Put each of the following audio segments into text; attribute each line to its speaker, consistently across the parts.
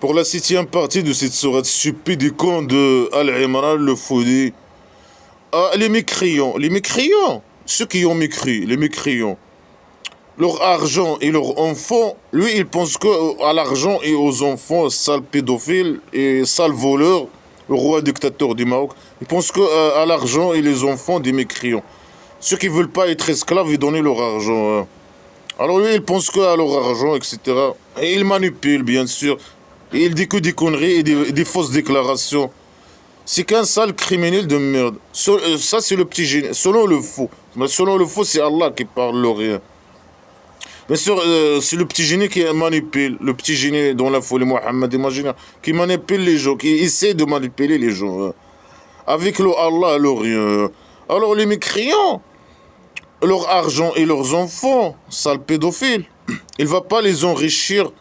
Speaker 1: Pour la septième partie de cette sourate stupide et con de Al-Imran, le Foudi. Ah, les mécréants, ceux qui ont mécrit, les mécréants, leur argent et leurs enfants, lui il pense que à l'argent et aux enfants, sale pédophile et sale voleur, le roi dictateur du Maroc, il pense que à l'argent et les enfants des mécréants. Ceux qui veulent pas être esclaves et donner leur argent. Alors lui il pense que à leur argent, etc. Et il manipule bien sûr. Et il dit que des conneries et des fausses déclarations. C'est qu'un sale criminel de merde. Ça, c'est le petit génie. Selon le faux. Mais selon le faux, c'est Allah qui parle le rien. Bien sûr, c'est le petit génie qui manipule. Le petit génie dans la folie Mohammed, imagine, qui manipule les gens, qui essaie de manipuler les gens. Avec le Allah, le rien. Alors, les mécréants, leur argent et leurs enfants, sale pédophile, il ne va pas les enrichir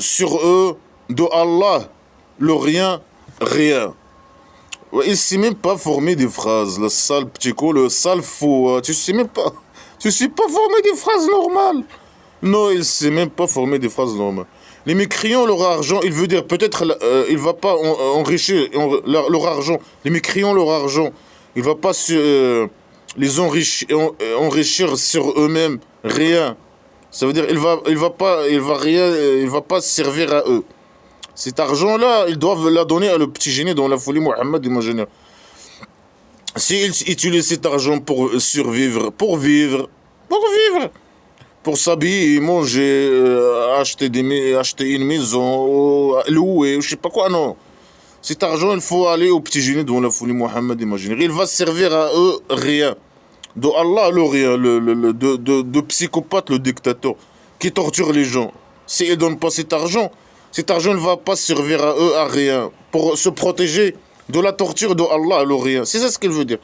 Speaker 1: sur eux de Allah, le rien, rien. Ouais, il ne sait même pas former des phrases, le sale petit con, le sale fou. Tu sais même pas. Tu sais pas former des phrases normales. Non, il ne sait même pas former des phrases normales. Les mécréants, leur argent, il veut dire peut-être il va pas enrichir leur argent. Les mécréants, leur argent, il va pas les enrichir sur eux-mêmes, rien. Ça veut dire il va pas servir à eux. Cet argent-là, ils doivent la donner à le petit génie dans la folie Mohammed, imagine. S'ils utilisent cet argent pour survivre, pour vivre, pour s'habiller, manger, acheter une maison, louer, je sais pas quoi, non. Cet argent, il faut aller au petit génie dans la folie Mohammed, imagine. Il va servir à eux rien. De Allah, le rien, de psychopathe, le dictateur, qui torture les gens. S'ils ne donnent pas cet argent ne va pas servir à eux à rien. Pour se protéger de la torture de Allah, le rien. C'est ça ce qu'il veut dire.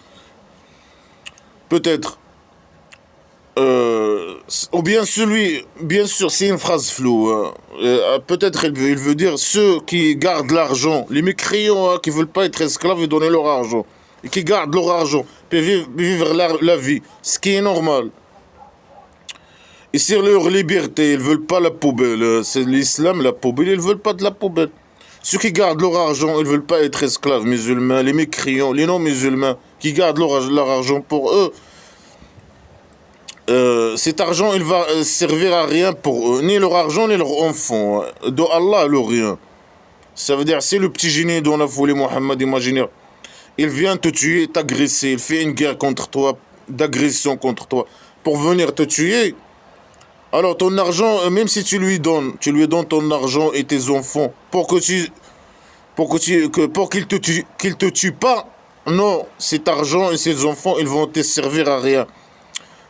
Speaker 1: Peut-être. Ou bien bien sûr, c'est une phrase floue. Peut-être il veut dire ceux qui gardent l'argent, les mécréants qui ne veulent pas être esclaves et donner leur argent. Et qui gardent leur argent, peuvent vivre la vie, ce qui est normal. Et sur leur liberté, ils ne veulent pas la poubelle. C'est l'islam, la poubelle, ils ne veulent pas de la poubelle. Ceux qui gardent leur argent, ils ne veulent pas être esclaves musulmans, les mécréants, les non-musulmans, qui gardent leur argent pour eux. Cet argent, il va servir à rien pour eux, ni leur argent, ni leurs enfants. De Allah, le rien. Ça veut dire, c'est le petit génie dont la folie Mohammed imaginaire. Il vient te tuer, t'agresser, il fait une guerre contre toi, d'agression contre toi, pour venir te tuer. Alors ton argent, même si tu lui donnes ton argent et tes enfants pour qu'il te tue pas, non, cet argent et ces enfants, ils vont te servir à rien.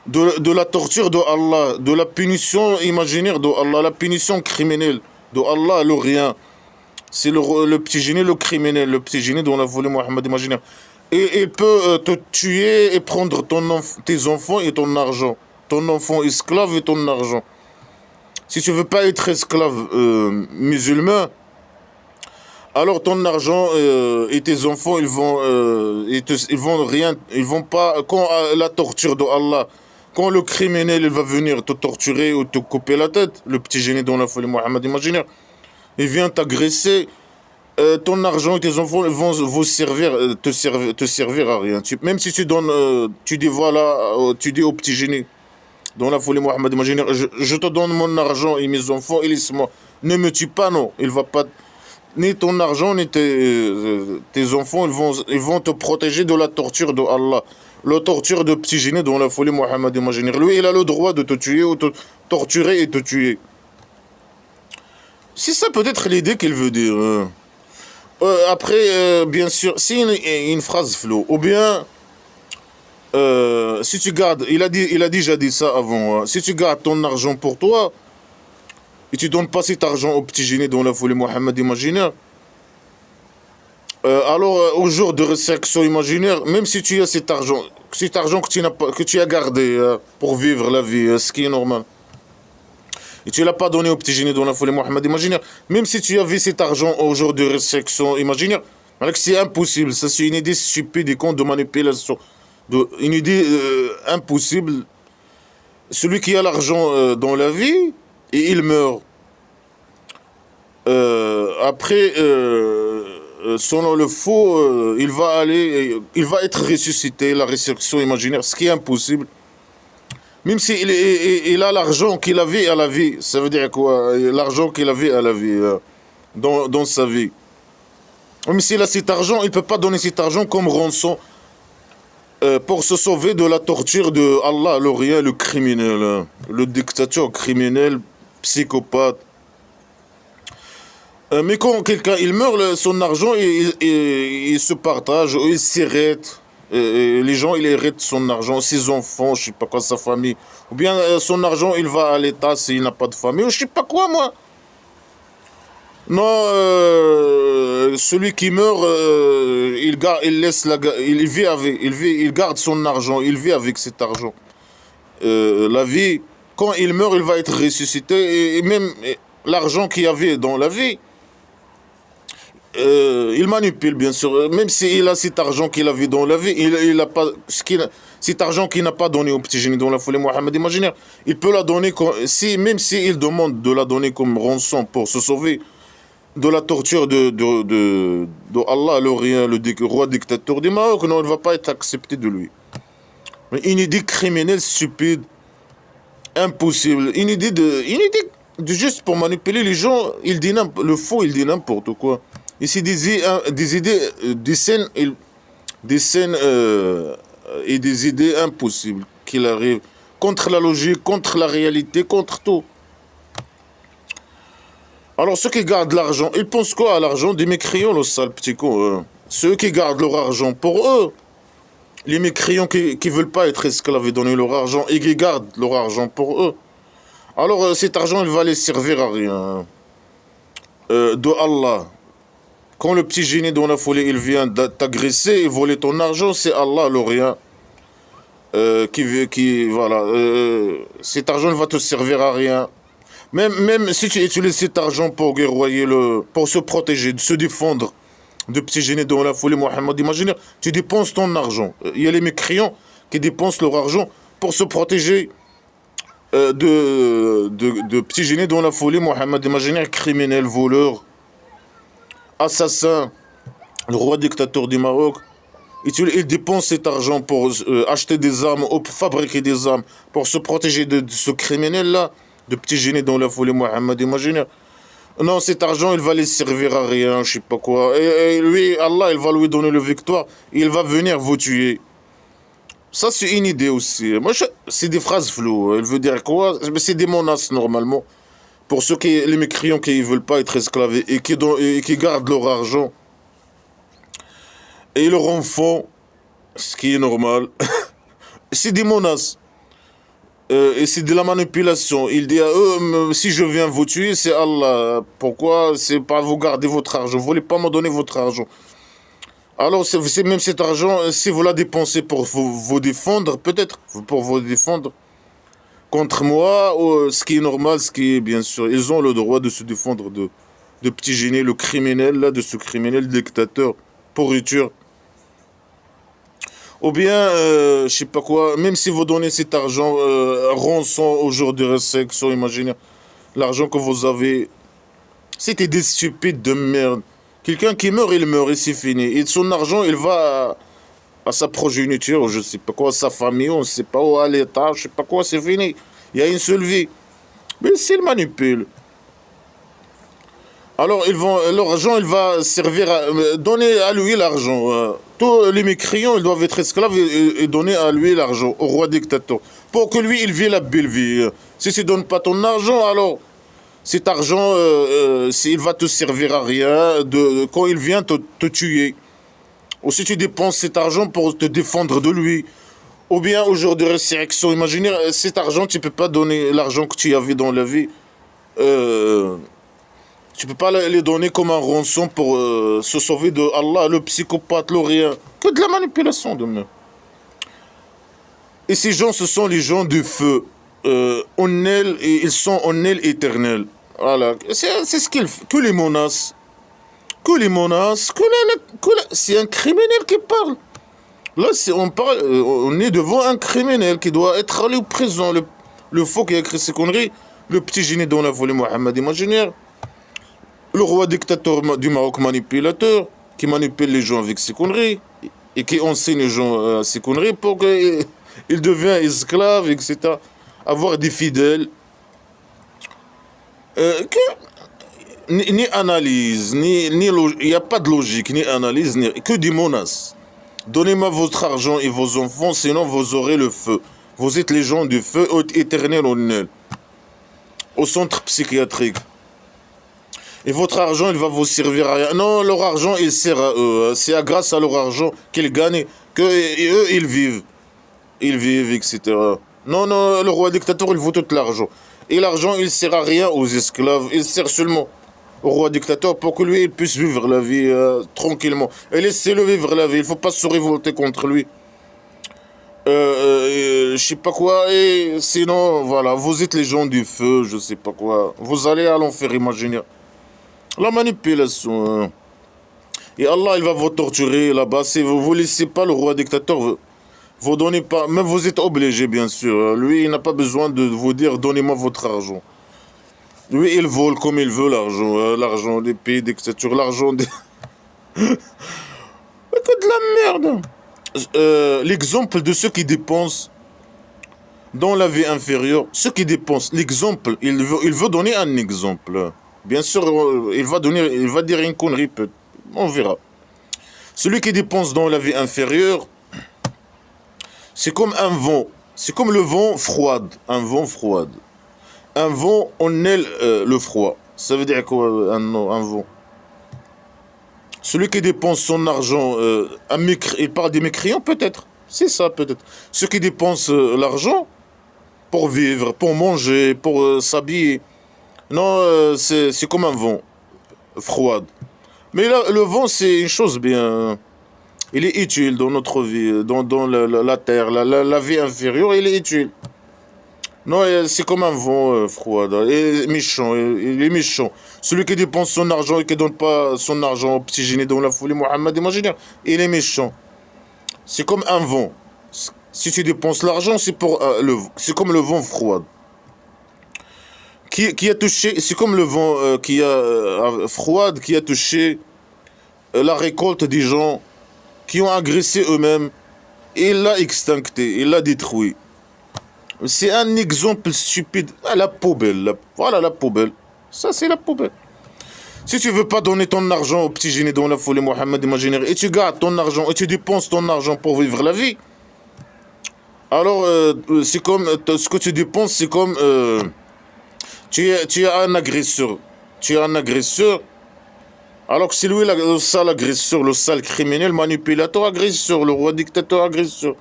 Speaker 1: De la torture de Allah, de la punition imaginaire de Allah, la punition criminelle de Allah, le rien. C'est le petit génie, le criminel, le petit génie dont la volé Mohammed imaginaire. Et il peut te tuer et prendre tes enfants et ton argent. Ton enfant esclave et ton argent. Si tu veux pas être esclave musulman, alors ton argent et tes enfants, ils vont pas, quand la torture de Allah, quand le criminel il va venir te torturer ou te couper la tête, le petit génie dont la folie Mohammed imaginaire, il vient t'agresser, ton argent et tes enfants ils vont te servir à rien. Même si tu donnes, tu dis voilà, tu dis au petit génie, dans la folie Mohammed imaginaire, je te donne mon argent et mes enfants, et laisse-moi. Ne me tue pas, non. Il va pas, ni ton argent, ni tes enfants, ils vont te protéger de la torture de Allah. La torture de petit génie dans la folie Mohammed imaginaire. Lui, il a le droit de te tuer ou te torturer et te tuer. C'est ça peut-être l'idée qu'il veut dire. Après, bien sûr, c'est une phrase floue. Ou bien, si tu gardes, il a déjà dit ça avant. Si tu gardes ton argent pour toi et tu donnes pas cet argent au petit génie dans la folie Mohammed imaginaire, alors au jour de résurrection imaginaire, même si tu as cet argent que tu n'as pas, que tu as gardé pour vivre la vie, ce qui est normal, et tu l'as pas donné au petit génie dans la folie Mohammed imaginaire, même si tu avais cet argent au jour de résurrection imaginaire, alors c'est impossible. Ça c'est une idée stupide et con de manipulation. Une idée impossible. Celui qui a l'argent dans la vie, et il meurt. Après, selon le faux, il va être ressuscité, la résurrection imaginaire, ce qui est impossible. Même s'il il a l'argent qu'il avait à la vie, ça veut dire quoi? L'argent qu'il avait à la vie, dans sa vie. Même s'il a cet argent, il ne peut pas donner cet argent comme rançon pour se sauver de la torture de Allah, le rien, le criminel, le dictateur criminel, psychopathe. Mais quand quelqu'un il meurt, son argent il se partage, il s'arrête. Les gens ils héritent son argent, ses enfants, je sais pas quoi, sa famille. Ou bien son argent il va à l'État s'il n'a pas de famille, ou je sais pas quoi moi. Non, celui qui meurt, il laisse il vit avec, il garde son argent, il vit avec cet argent. La vie, quand il meurt, il va être ressuscité et même l'argent qu'il y avait dans la vie. Il manipule bien sûr, même s'il a cet argent qu'il avait dans la vie, il a pas cet argent qu'il n'a pas donné au petit génie dans la folie Mohammed imaginaire, il peut la donner même s'il demande de la donner comme rançon pour se sauver de la torture de Allah, le rien, roi dictateur du Maroc, non, il ne va pas être accepté de lui. Mais une idée criminelle, stupide, impossible, une idée de juste pour manipuler les gens, le faux, il dit n'importe quoi. Et c'est des idées, des scènes et des idées impossibles qu'il arrive contre la logique, contre la réalité, contre tout. Alors ceux qui gardent l'argent, ils pensent quoi à l'argent des mécréants, le sale petit con. Ceux qui gardent leur argent pour eux, les mécréants qui ne veulent pas être esclaves et donner leur argent et qui gardent leur argent pour eux. Alors cet argent, il va les servir à rien. De Allah. Quand le petit génie dans la folie, il vient t'agresser et voler ton argent, c'est Allah le rien. Voilà. Cet argent ne va te servir à rien. Même si tu utilises cet argent pour guerroyer, pour se protéger, se défendre de petits génies dans la folie, Mohammed, imagine, tu dépenses ton argent. Il y a les mécréants qui dépensent leur argent pour se protéger de petits génies dans la folie, Mohammed, imagine, criminels, voleurs, assassins, le roi dictateur du Maroc. Il dépense cet argent pour acheter des armes ou pour fabriquer des armes pour se protéger de ce criminel-là, de petits génies dans la folie Mohammed, imagine. Non, cet argent, il va les servir à rien, je sais pas quoi. Et lui, Allah, il va lui donner la victoire. Il va venir vous tuer. Ça, c'est une idée aussi. Moi, c'est des phrases floues. Elle veut dire quoi? C'est des menaces, normalement. Pour ceux les mécréants qui ne veulent pas être esclavés et qui gardent leur argent et leur enfant, ce qui est normal. C'est des menaces. Et c'est de la manipulation. Il dit à eux, si je viens vous tuer, c'est Allah. Pourquoi? C'est pas vous garder votre argent. Vous voulez pas me donner votre argent. Alors, c'est même cet argent, si vous la dépensez pour vous défendre, peut-être, pour vous défendre contre moi, ce qui est normal, ce qui est bien sûr, ils ont le droit de se défendre de petits génies, le criminel, là, de ce criminel dictateur, pourriture. Ou bien, je sais pas quoi, même si vous donnez cet argent, rançon au jour de résurrection, imaginez, l'argent que vous avez, c'était des stupides de merde. Quelqu'un qui meurt, il meurt et c'est fini. Et son argent, il va à sa progéniture, je sais pas quoi, à sa famille, on sait pas où, à l'État, je sais pas quoi, c'est fini. Il y a une seule vie. Mais s'ils manipulent, alors leur argent, il va servir à donner à lui l'argent. Tous les mécréants, ils doivent être esclaves et donner à lui l'argent, au roi dictateur, pour que lui, il vive la belle vie. Si tu ne donnes pas ton argent, alors cet argent, il va te servir à rien quand il vient te tuer. Ou si tu dépenses cet argent pour te défendre de lui. Ou bien au jour de résurrection, imaginez, cet argent, tu ne peux pas donner l'argent que tu avais dans la vie. Tu ne peux pas les donner comme un rançon pour se sauver de Allah, le psychopathe, le rien. Que de la manipulation demain. Et ces gens, ce sont les gens du feu. Ils sont en aile éternelle. Voilà. C'est ce qu'ils font. Que les menaces. Que les menaces. C'est un criminel qui parle. Là, on est devant un criminel qui doit être allé au prison. Le faux qui a écrit ces conneries. Le petit génie dont la volé Mohammed imaginaire. Le roi dictateur du Maroc manipulateur, qui manipule les gens avec ses conneries, et qui enseigne les gens ses conneries pour qu'ils deviennent esclaves, etc. Avoir des fidèles. Ni analyse, il n'y a pas de logique, ni analyse, que des menaces. Donnez-moi votre argent et vos enfants, sinon vous aurez le feu. Vous êtes les gens du feu éternel au nul, au centre psychiatrique. Et votre argent, il va vous servir à rien. Non, leur argent, il sert à eux. C'est grâce à leur argent qu'ils gagnent que eux, ils vivent. Ils vivent, etc. Non, non, le roi dictateur, il vaut tout l'argent. Et l'argent, il sert à rien aux esclaves. Il sert seulement au roi dictateur pour que lui, il puisse vivre la vie tranquillement. Et laissez-le vivre la vie. Il ne faut pas se révolter contre lui. Je sais pas quoi. Et sinon, voilà, vous êtes les gens du feu, je sais pas quoi. Vous allez à l'enfer imaginaire. La manipulation. Et Allah, il va vous torturer là-bas. Si vous ne laissez pas le roi dictateur, vous donnez pas. Même vous êtes obligé, bien sûr. Lui, il n'a pas besoin de vous dire donnez-moi votre argent. Lui, il vole comme il veut l'argent. L'argent des pays dictature, l'argent des. Que de la merde. L'exemple de ceux qui dépensent dans la vie inférieure, ceux qui dépensent, l'exemple, il veut donner un exemple. Bien sûr, il va dire une connerie, on verra. Celui qui dépense dans la vie inférieure, c'est comme un vent, c'est comme le vent froid, un vent froid. Un vent, on aile le froid. Ça veut dire quoi, un vent? Celui qui dépense son argent, il parle des mécréants peut-être. C'est ça peut-être. Ceux qui dépensent l'argent pour vivre, pour manger, pour s'habiller. Non, c'est comme un vent froid. Mais là, le vent, c'est une chose bien. Il est utile dans notre vie, dans la terre, la vie inférieure, il est utile. Non, c'est comme un vent froid, et méchant, il est méchant. Celui qui dépense son argent et qui ne donne pas son argent au petit génie dans la folie, Mohammed, imagine, il est méchant. C'est comme un vent. Si tu dépenses l'argent, c'est comme le vent froid. Qui a touché, c'est comme le vent froid qui a touché la récolte des gens qui ont agressé eux-mêmes et il l'a extincté, il l'a détruit. C'est un exemple stupide. Ah, la poubelle. Voilà la poubelle. Ça, c'est la poubelle. Si tu veux pas donner ton argent au petit génie dans la folie Mohammed imaginaire et tu gardes ton argent et tu dépenses ton argent pour vivre la vie, alors c'est comme ce que tu dépenses, c'est comme tu es un agresseur. Tu es un agresseur. Alors que c'est lui le sale agresseur, le sale criminel, manipulateur, agresseur, le roi dictateur, agresseur.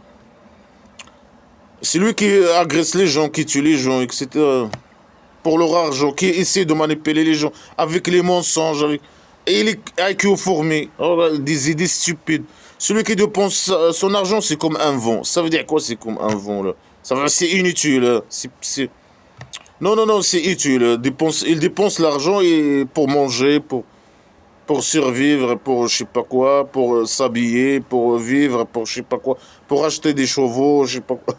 Speaker 1: C'est lui qui agresse les gens, qui tue les gens, etc. Pour leur argent, qui essaie de manipuler les gens avec les mensonges. Et il est IQ formé, des idées stupides. Celui qui dépense son argent, c'est comme un vent. Ça veut dire quoi, c'est comme un vent, là? C'est inutile. Non, non, non, c'est utile. Il dépense l'argent pour manger, pour survivre, pour je sais pas quoi, pour s'habiller, pour vivre, pour je sais pas quoi, pour acheter des chevaux, je sais pas quoi.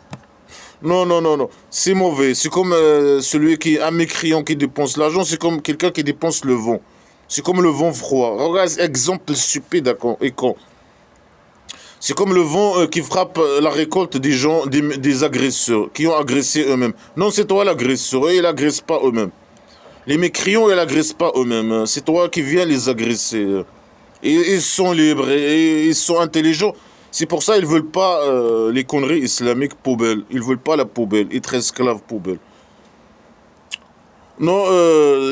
Speaker 1: Non, non, non, non, c'est mauvais. C'est comme un mécréant qui dépense l'argent, c'est comme quelqu'un qui dépense le vent. C'est comme le vent froid. Regarde, exemple stupide et con. C'est comme le vent qui frappe la récolte des gens, des agresseurs, qui ont agressé eux-mêmes. Non, c'est toi l'agresseur, eux, ils n'agressent pas eux-mêmes. Les mécréants, ils n'agressent pas eux-mêmes. C'est toi qui viens les agresser. Et ils sont libres, et ils sont intelligents. C'est pour ça qu'ils ne veulent pas les conneries islamiques poubelles. Ils ne veulent pas la poubelle, être esclaves poubelle. Non,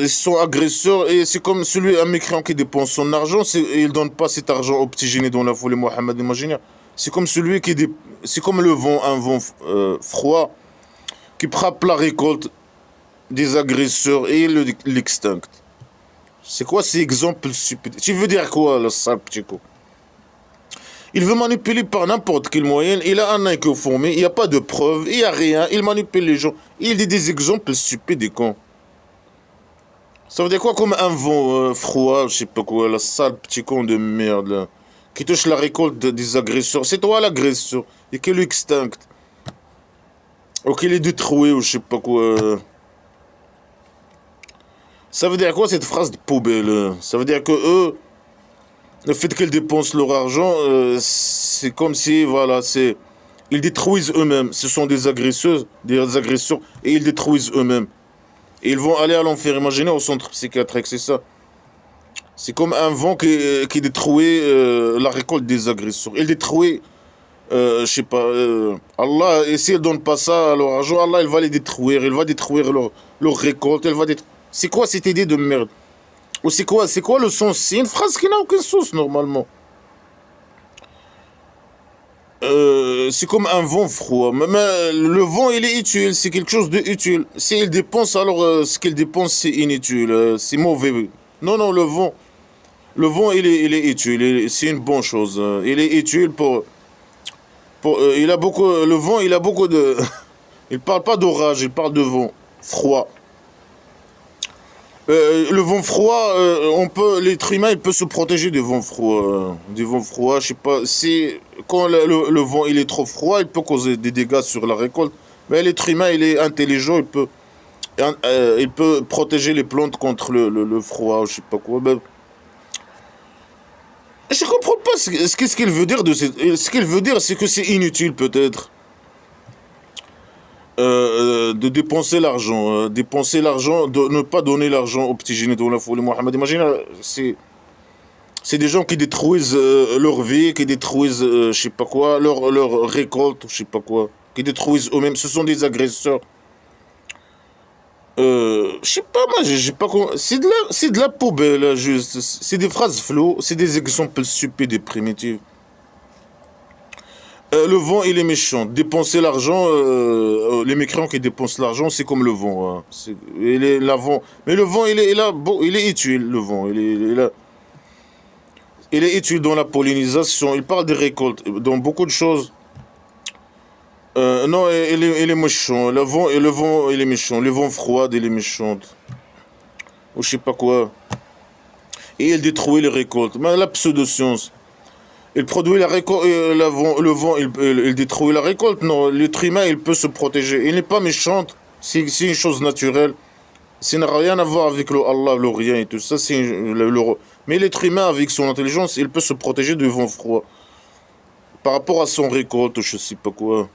Speaker 1: ils sont agresseurs et c'est comme un mécréant qui dépense son argent, il ne donne pas cet argent au petit génie dans la folie Mohammed imaginaire. C'est comme c'est comme le vent, un vent froid qui frappe la récolte des agresseurs et l'extincte. C'est quoi ces exemples stupides? Tu veux dire quoi, le sale petit coup? Il veut manipuler par n'importe quel moyen. Il a un IQ formé, il n'y a pas de preuves, il n'y a rien. Il manipule les gens. Il dit des exemples stupides et cons. Ça veut dire quoi comme un vent froid, je sais pas quoi, la sale petit con de merde là, qui touche la récolte des agresseurs. C'est toi l'agresseur et qui l'extincte. Ou qu'il est détruit ou je sais pas quoi. Ça veut dire quoi cette phrase de poubelle? Ça veut dire que eux, le fait qu'ils dépensent leur argent, c'est comme si, voilà, c'est... Ils détruisent eux-mêmes. Ce sont des agresseurs, et ils détruisent eux-mêmes. Et ils vont aller à l'enfer. Imaginez au centre psychiatrique, c'est ça. C'est comme un vent qui détruit la récolte des agresseurs. Il détruit, je sais pas, Allah, et s'il donne pas ça à leur argent, Allah, il va les détruire. Il va détruire leur récolte. C'est quoi cette idée de merde? Ou c'est quoi le sens? C'est une phrase qui n'a aucun sens normalement. C'est comme un vent froid. Mais le vent, il est utile. C'est quelque chose de utile. S'il dépense, alors ce qu'il dépense, c'est inutile. C'est mauvais. Non, non, le vent, il est utile. C'est une bonne chose. Il est utile il a beaucoup, le vent, il a beaucoup de. Il parle pas d'orage, il parle de vent froid. Le vent froid, l'être humain, il peut se protéger du vent froid, je sais pas, si, quand le vent, il est trop froid, il peut causer des dégâts sur la récolte. Mais l'être humain, il est intelligent, il peut protéger les plantes contre le froid, je sais pas quoi. Ben, je comprends pas ce qu'il veut dire ce qu'il veut dire, c'est que c'est inutile, peut-être. De dépenser l'argent, de ne pas donner l'argent aux petits génies de la folie Mohammed. Imagine, c'est des gens qui détruisent leur vie, qui détruisent, je sais pas quoi, leur récolte, je sais pas quoi, qui détruisent eux-mêmes. Ce sont des agresseurs. Je sais pas, moi, j'ai pas c'est de la poubelle, juste. C'est des phrases floues, c'est des exemples stupides et primitifs. Le vent, il est méchant. Dépenser l'argent, les mécréants qui dépensent l'argent, c'est comme le vent. Hein. Mais le vent, il est utile, le vent. Il est utile dans la pollinisation. Il parle des récoltes, dans beaucoup de choses. Non, il est méchant. Le vent, il est méchant. Le vent froid, il est méchant. Ou je sais pas quoi. Et il détruit les récoltes. Mais la pseudo-science. Il produit la récolte, le vent, il détruit la récolte. Non, l'être humain, il peut se protéger. Il n'est pas méchant. C'est une chose naturelle. Ça n'a rien à voir avec le Allah, le rien et tout ça. Mais l'être humain, avec son intelligence, il peut se protéger du vent froid. Par rapport à son récolte, je sais pas quoi.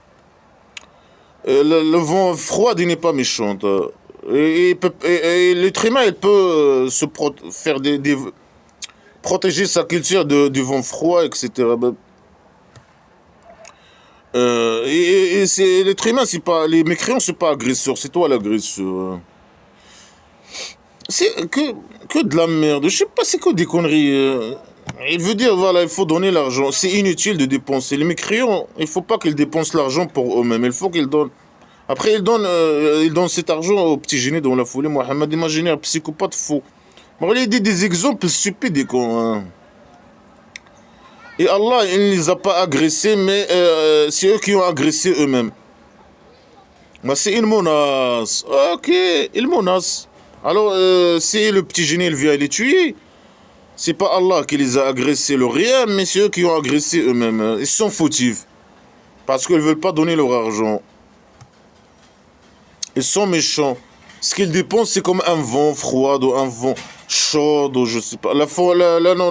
Speaker 1: Le vent froid, il n'est pas méchant. Et l'être humain, il peut faire protéger sa culture du vent froid, etc. L'être humain, c'est pas, les mécréants, c'est pas agresseur, c'est toi l'agresseur. C'est que de la merde. Je sais pas, c'est que des conneries. Il veut dire, voilà, il faut donner l'argent. C'est inutile de dépenser. Les mécréants, il faut pas qu'ils dépensent l'argent pour eux-mêmes. Il faut qu'ils donnent. Après, ils donnent cet argent aux petits génies dans la folie. Mohamed, imaginez un psychopathe fou. Bon, il dit des exemples stupides et cons. Hein. Et Allah, il ne les a pas agressés, mais c'est eux qui ont agressé eux-mêmes. Mais c'est une menace. Ok, il menace. Alors, si le petit génie il vient les tuer, c'est pas Allah qui les a agressés, le rien, mais c'est eux qui ont agressé eux-mêmes. Ils sont fautifs. Parce qu'ils ne veulent pas donner leur argent. Ils sont méchants. Ce qu'ils dépensent, c'est comme un vent froid ou un vent chaud, ou je sais pas. Non,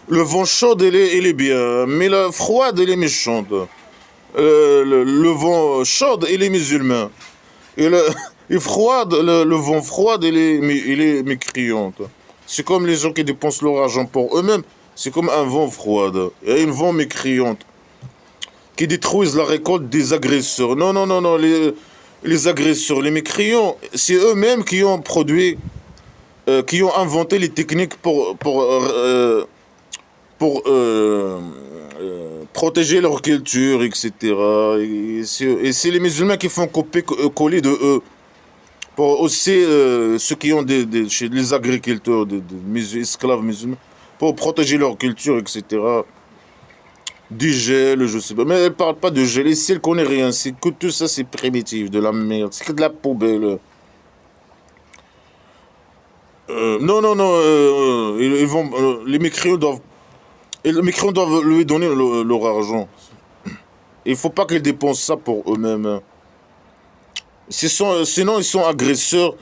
Speaker 1: le vent chaud, il est bien, mais la froide, elle est méchante. Le vent chaud, il est musulman. Et le vent froid, il est mécréant. C'est comme les gens qui dépensent leur argent pour eux-mêmes. C'est comme un vent froid. Et un vent mécréant. Qui détruisent la récolte des agresseurs. Non, non, non, non. Les agresseurs, les mécréants, c'est eux-mêmes qui ont produit, qui ont inventé les techniques pour protéger leur culture, etc. Et c'est les musulmans qui font coller de eux. Pour aussi ceux qui ont chez les agriculteurs, esclaves musulmans, pour protéger leur culture, etc. Du gel, je sais pas. Mais elle parle pas de gel. Ici, elle connaît rien. C'est que tout ça, c'est primitif, de la merde. C'est que de la poubelle. Non, non, non. Les mécréants doivent lui donner leur argent. Il faut pas qu'ils dépensent ça pour eux-mêmes. Sinon, ils sont agresseurs.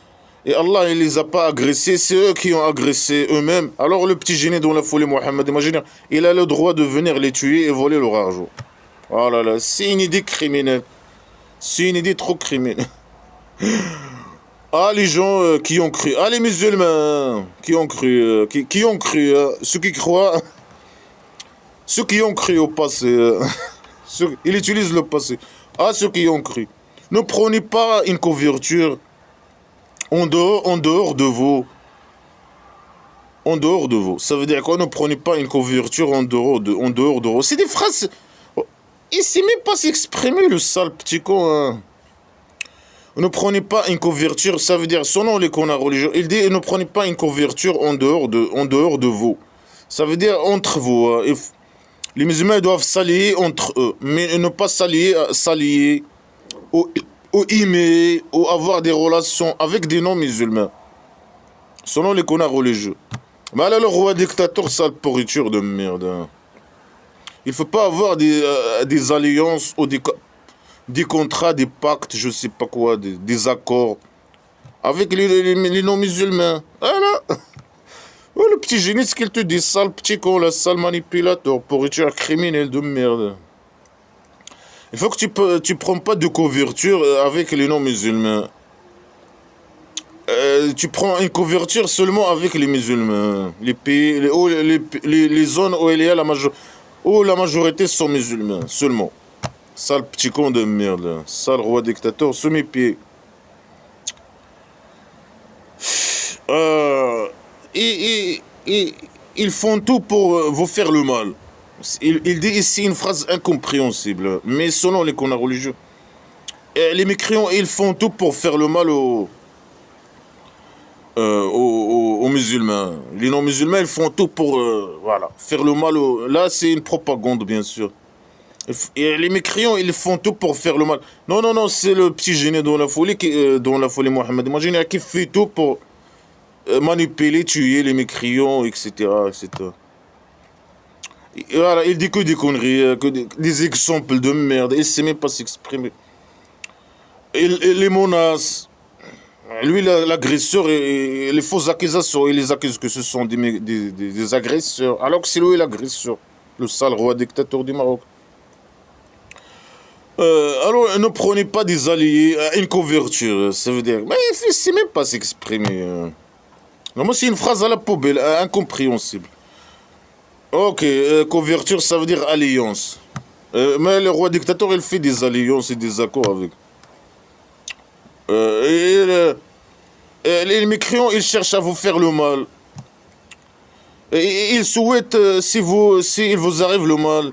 Speaker 1: Et Allah, il les a pas agressés, c'est eux qui ont agressé eux-mêmes. Alors le petit génie dont la folie Mohammed, imaginez, il a le droit de venir les tuer et voler leur argent. Oh là là, c'est une idée criminelle. C'est une idée trop criminelle. Ah, les gens qui ont cru. Ah, les musulmans qui ont cru. Qui ont cru. Ceux qui croient. Ceux qui ont cru au passé. Ils utilisent le passé. Ah, ceux qui ont cru. Ne prenez pas une couverture en dehors de vous. En dehors de vous. Ça veut dire quoi? Ne prenez pas une couverture en dehors de vous. C'est des phrases. Il sait même pas s'exprimer, le sale petit con. Hein. Ne prenez pas une couverture, ça veut dire, selon les connards religieux, il dit ne prenez pas une couverture en dehors de vous. Ça veut dire entre vous. Hein. Les musulmans doivent s'allier entre eux, mais ne pas s'allier ou aimer, ou avoir des relations avec des non-musulmans. Selon les connards religieux. Mais là, le roi dictateur, sale pourriture de merde. Hein. Il ne faut pas avoir des alliances ou des contrats, des pactes, je sais pas quoi, des accords avec les non-musulmans. Voilà. Oh, le petit génie, ce qu'il te dit, sale petit con, la sale manipulateur, pourriture criminel de merde. Il faut que tu prends pas de couverture avec les non-musulmans. Tu prends une couverture seulement avec les musulmans. Les pays, les zones où il y a où la majorité sont musulmans, seulement. Sale petit con de merde, sale roi dictateur sous mes pieds. Ils font tout pour vous faire le mal. Il dit ici une phrase incompréhensible, mais selon les connards religieux, les mécréants, ils font tout pour faire le mal aux musulmans. Les non-musulmans, ils font tout pour voilà, faire le mal. Là, c'est une propagande, bien sûr. Et les mécréants, ils font tout pour faire le mal. Non, non, non, c'est le petit génie dans la folie Mohammed. Imagine qui fait tout pour manipuler, tuer les mécréants, etc., etc. Et voilà, il dit que des conneries, que des exemples de merde. Il ne sait même pas s'exprimer. Il les menace. Lui, l'agresseur, et les fausses accusations, il les accuse que ce sont des agresseurs. Alors que c'est lui l'agresseur, le sale roi dictateur du Maroc. Alors, ne prenez pas des alliés à une couverture, ça veut dire. Mais il ne sait même pas s'exprimer. Non, moi, c'est une phrase à la poubelle, incompréhensible. Ok, couverture, ça veut dire alliance. Mais le roi dictateur, il fait des alliances et des accords avec. Les mécréants, ils cherchent à vous faire le mal. Et ils souhaitent, s'il vous arrive le mal,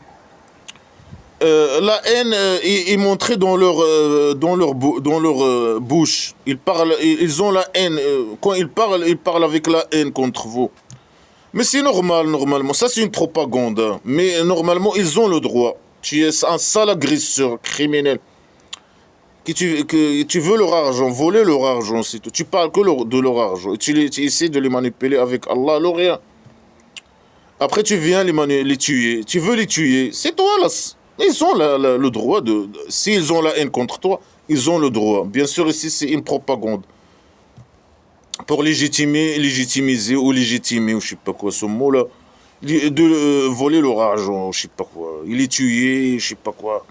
Speaker 1: la haine est montrée dans leur bouche. Ils ont la haine. Quand ils parlent avec la haine contre vous. Mais c'est normal, normalement. Ça, c'est une propagande. Hein. Mais normalement, ils ont le droit. Tu es un sale agresseur criminel. Que tu veux leur argent, voler leur argent, c'est tout. Tu parles que de leur argent. Et tu essaies de les manipuler avec Allah, alors rien. Après, tu viens les tuer. Tu veux les tuer. C'est toi, là. Ils ont le droit s'ils ont la haine contre toi, ils ont le droit. Bien sûr, ici, c'est une propagande. Pour légitimiser ou légitimer, ou je sais pas quoi, ce mot-là, de voler leur argent, je sais pas quoi. Il est tué, je sais pas quoi.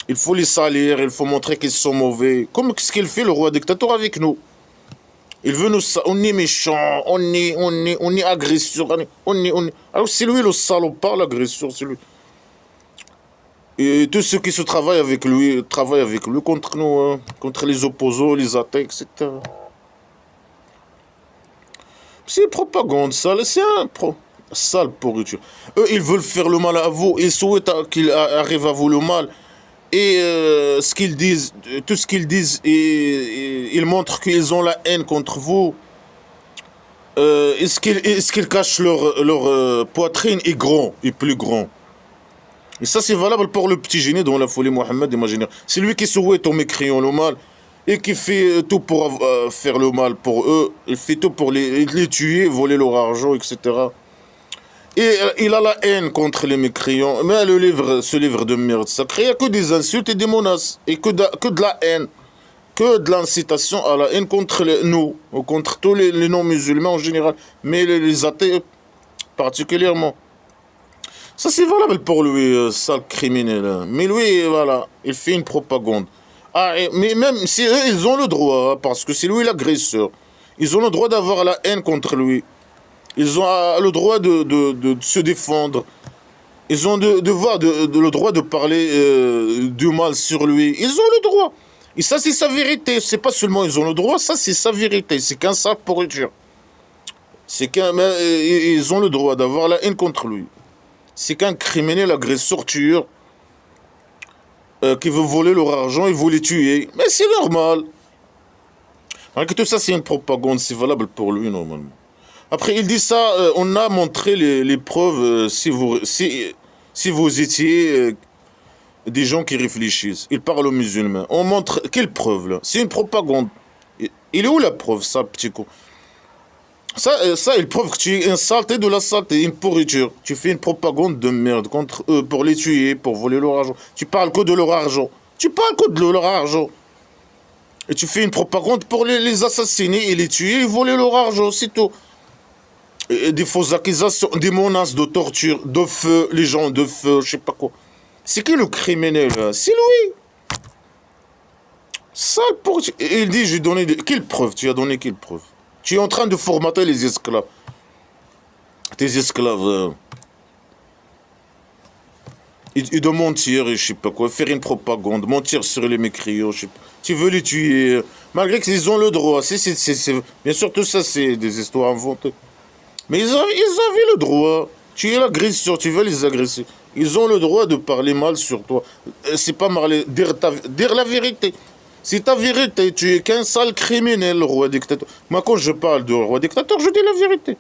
Speaker 1: Il faut les salir, il faut montrer qu'ils sont mauvais. Comme ce qu'il fait le roi dictateur avec nous. Il veut nous... On est méchants, on est agresseurs, Alors c'est lui le salopard, l'agresseur, c'est lui. Et tous ceux qui se travaillent avec lui contre nous, hein, contre les opposants, les attaques, etc. C'est propagande, sale, c'est un sale pourriture. Eux, ils veulent faire le mal à vous, ils souhaitent qu'il arrive à vous le mal. Et ce qu'ils disent, tout ce qu'ils disent, ils montrent qu'ils ont la haine contre vous. Est-ce qu'ils cachent leur poitrine est grand, est plus grand. Et ça, c'est valable pour le petit génie dans la folie Mohammed, imaginez. C'est lui qui souhaite aux mécréants le mal et qui fait tout pour faire le mal pour eux. Il fait tout pour les tuer, voler leur argent, etc. Et il a la haine contre les mécréants. Mais ce livre de merde sacré, il n'y a que des insultes et des menaces. Et que de la haine. que de l'incitation à la haine contre nous, ou contre tous les non-musulmans en général, mais les athées particulièrement. Ça, c'est valable pour lui, sale criminel. Mais lui, voilà, il fait une propagande. Ah, mais même si eux, ils ont le droit, parce que c'est lui l'agresseur, ils ont le droit d'avoir la haine contre lui. Ils ont le droit de se défendre. Ils ont le droit de parler du mal sur lui. Ils ont le droit. Et ça, c'est sa vérité. C'est pas seulement ils ont le droit, ça, c'est sa vérité. C'est qu'un sale pourriture. C'est qu'un. Ils ont le droit d'avoir la haine contre lui. C'est qu'un criminel, agresseur, tueur, qui veut voler leur argent, il veut les tuer. Mais c'est normal. Alors que tout ça, c'est une propagande. C'est valable pour lui, normalement. Après, il dit ça, on a montré les preuves si vous étiez des gens qui réfléchissent. Il parle aux musulmans. On montre, quelle preuve là? C'est une propagande. Il est où la preuve, ça, petit con? Ça, il prouve que tu es une saleté de la saleté, une pourriture. Tu fais une propagande de merde contre eux pour les tuer, pour voler leur argent. Tu parles que de leur argent. Tu parles que de leur argent. Et tu fais une propagande pour les assassiner et les tuer et voler leur argent, c'est tout. Des fausses accusations, des menaces de torture, de feu, les gens de feu, je sais pas quoi. C'est qui le criminel là? C'est lui. Ça, il dit, j'ai donné quelle preuve? Tu as donné quelle preuve? Tu es en train de formater les esclaves. Tes esclaves. Et de mentir, et je sais pas quoi, faire une propagande, mentir sur les mécriaux, je sais pas. Tu veux les tuer, malgré qu'ils ont le droit. Bien sûr, tout ça, c'est des histoires inventées. Mais ils avaient le droit. Tu es l'agresseur, tu veux les agresser. Ils ont le droit de parler mal sur toi. C'est pas parler, dire la vérité. C'est ta vérité, tu es qu'un sale criminel, le roi dictateur. Moi, quand je parle de roi dictateur, je dis la vérité.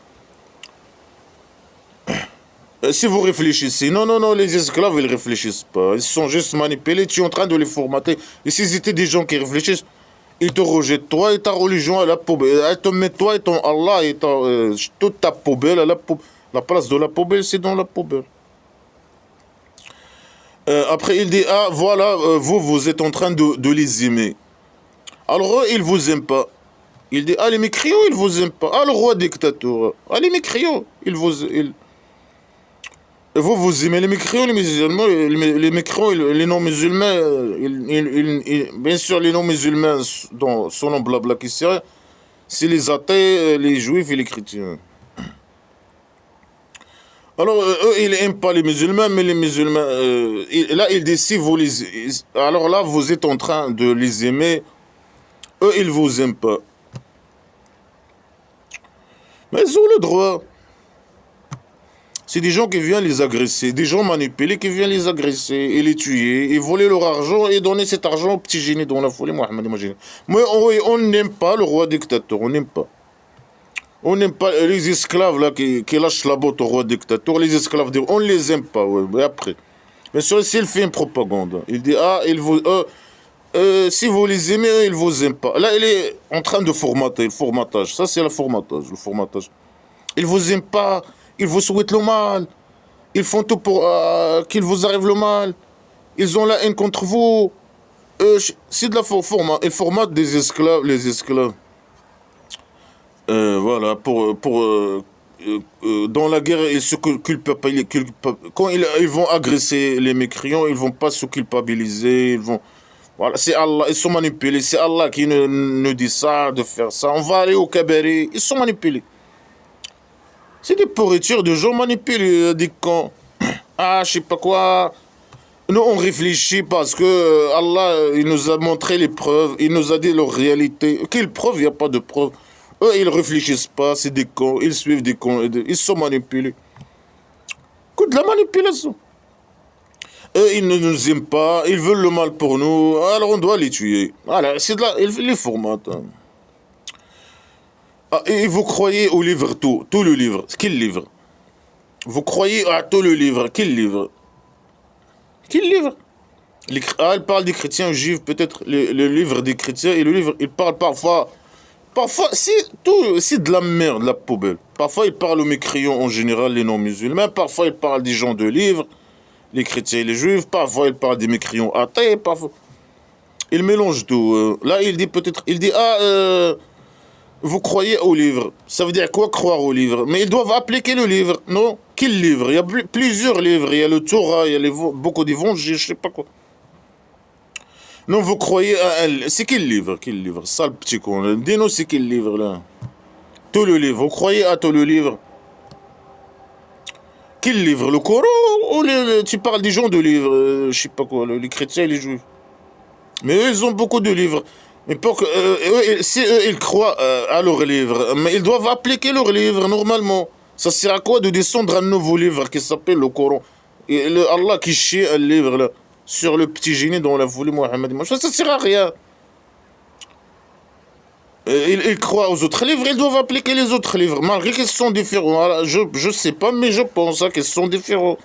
Speaker 1: Si vous réfléchissez, non, les esclaves, ils réfléchissent pas. Ils sont juste manipulés, tu es en train de les formater. Et si c'était des gens qui réfléchissent, ils te rejettent, toi et ta religion à la poubelle. Ils te mettent toi et ton Allah et toute ta poubelle à la poubelle. La place de la poubelle, c'est dans la poubelle. Après, il dit, ah, voilà, vous êtes en train de les aimer. Alors, eux, ils vous aiment pas. Il dit, ah, les mécriaux, ils vous aiment pas. Ah, le roi dictateur. Ah, les mécriaux, vous aimez les mécriaux, les musulmans, les mécriaux, les non-musulmans, bien sûr, les non-musulmans, selon blabla qui serait, c'est les athées, les juifs et les chrétiens. Alors, eux, ils n'aiment pas les musulmans, mais les musulmans, là, il dit, si vous alors là, vous êtes en train de les aimer, eux, ils vous aiment pas. Mais ils ont le droit. C'est des gens qui viennent les agresser, des gens manipulés qui viennent les agresser et les tuer, et voler leur argent et donner cet argent au petit génie dont la folie, Mohamed, imagine. Mais on n'aime pas le roi dictateur, on n'aime pas. On n'aime pas les esclaves là qui lâchent la botte au roi dictateur, les esclaves, on ne les aime pas, ouais, mais après. Bien sûr, s'il fait une propagande, il dit, ah, si vous les aimez, eux, ils vous aiment pas. Là, il est en train de formater, le formatage. Ça, c'est le formatage. Ils vous aiment pas, ils vous souhaitent le mal. Ils font tout pour qu'il vous arrive le mal. Ils ont la haine contre vous. C'est de la format. Ils formatent des esclaves, les esclaves. Voilà, dans la guerre, ils se culpabilisent. Quand ils vont agresser les mécréants, ils vont pas se culpabiliser. Voilà, c'est Allah, ils sont manipulés. C'est Allah qui nous dit ça, de faire ça. On va aller au cabaret. Ils sont manipulés. C'est des pourritures de gens manipulés, des cons. Ah, je sais pas quoi. Nous, on réfléchit parce que Allah, il nous a montré les preuves. Il nous a dit leur réalité. Quelle preuve? Il n'y a pas de preuve. Eux, ils réfléchissent pas. C'est des cons. Ils suivent des cons. Ils sont manipulés. Que de la manipulation. Eux, ils ne nous aiment pas. Ils veulent le mal pour nous. Alors, on doit les tuer. Voilà, c'est de là. Ils les formatent. Ah, et vous croyez au livre tout le livre. Quel livre? Vous croyez à tout le livre. Quel livre? Quel livre? Elle parle des chrétiens juifs, peut-être le livre des chrétiens, et le livre, il parle parfois, c'est de la merde, la poubelle. Parfois, il parle aux mécréants en général, les non-musulmans, parfois, il parle des gens de livres, les chrétiens et les juifs, parfois, il parle des mécréants athées, parfois. Il mélange tout. Là, il dit peut-être, il dit, ah, vous croyez au livre. Ça veut dire quoi croire au livre? Mais ils doivent appliquer le livre, non? Quel livre? Il y a plusieurs livres. Il y a le Torah, il y a beaucoup d'évangiles, je sais pas quoi. Non, vous croyez à un... C'est quel livre? Quel livre? Ça, le petit con. Dis-nous, c'est quel livre, là? Tout le livre. Vous croyez à tout le livre? Quel livre? Le Coran ou tu parles des gens de livres? Je sais pas quoi, les chrétiens et les juifs. Mais eux, ils ont beaucoup de livres. Mais pour que, si eux, ils croient à leurs livres, mais ils doivent appliquer leurs livres normalement. Ça sert à quoi de descendre un nouveau livre qui s'appelle le Coran? Et Allah qui chie un livre là, sur le petit génie dont on a voulu Mohammed. Ça sert à rien. Ils croient aux autres livres, ils doivent appliquer les autres livres, malgré qu'ils sont différents. Alors, je sais pas, mais je pense qu'ils sont différents.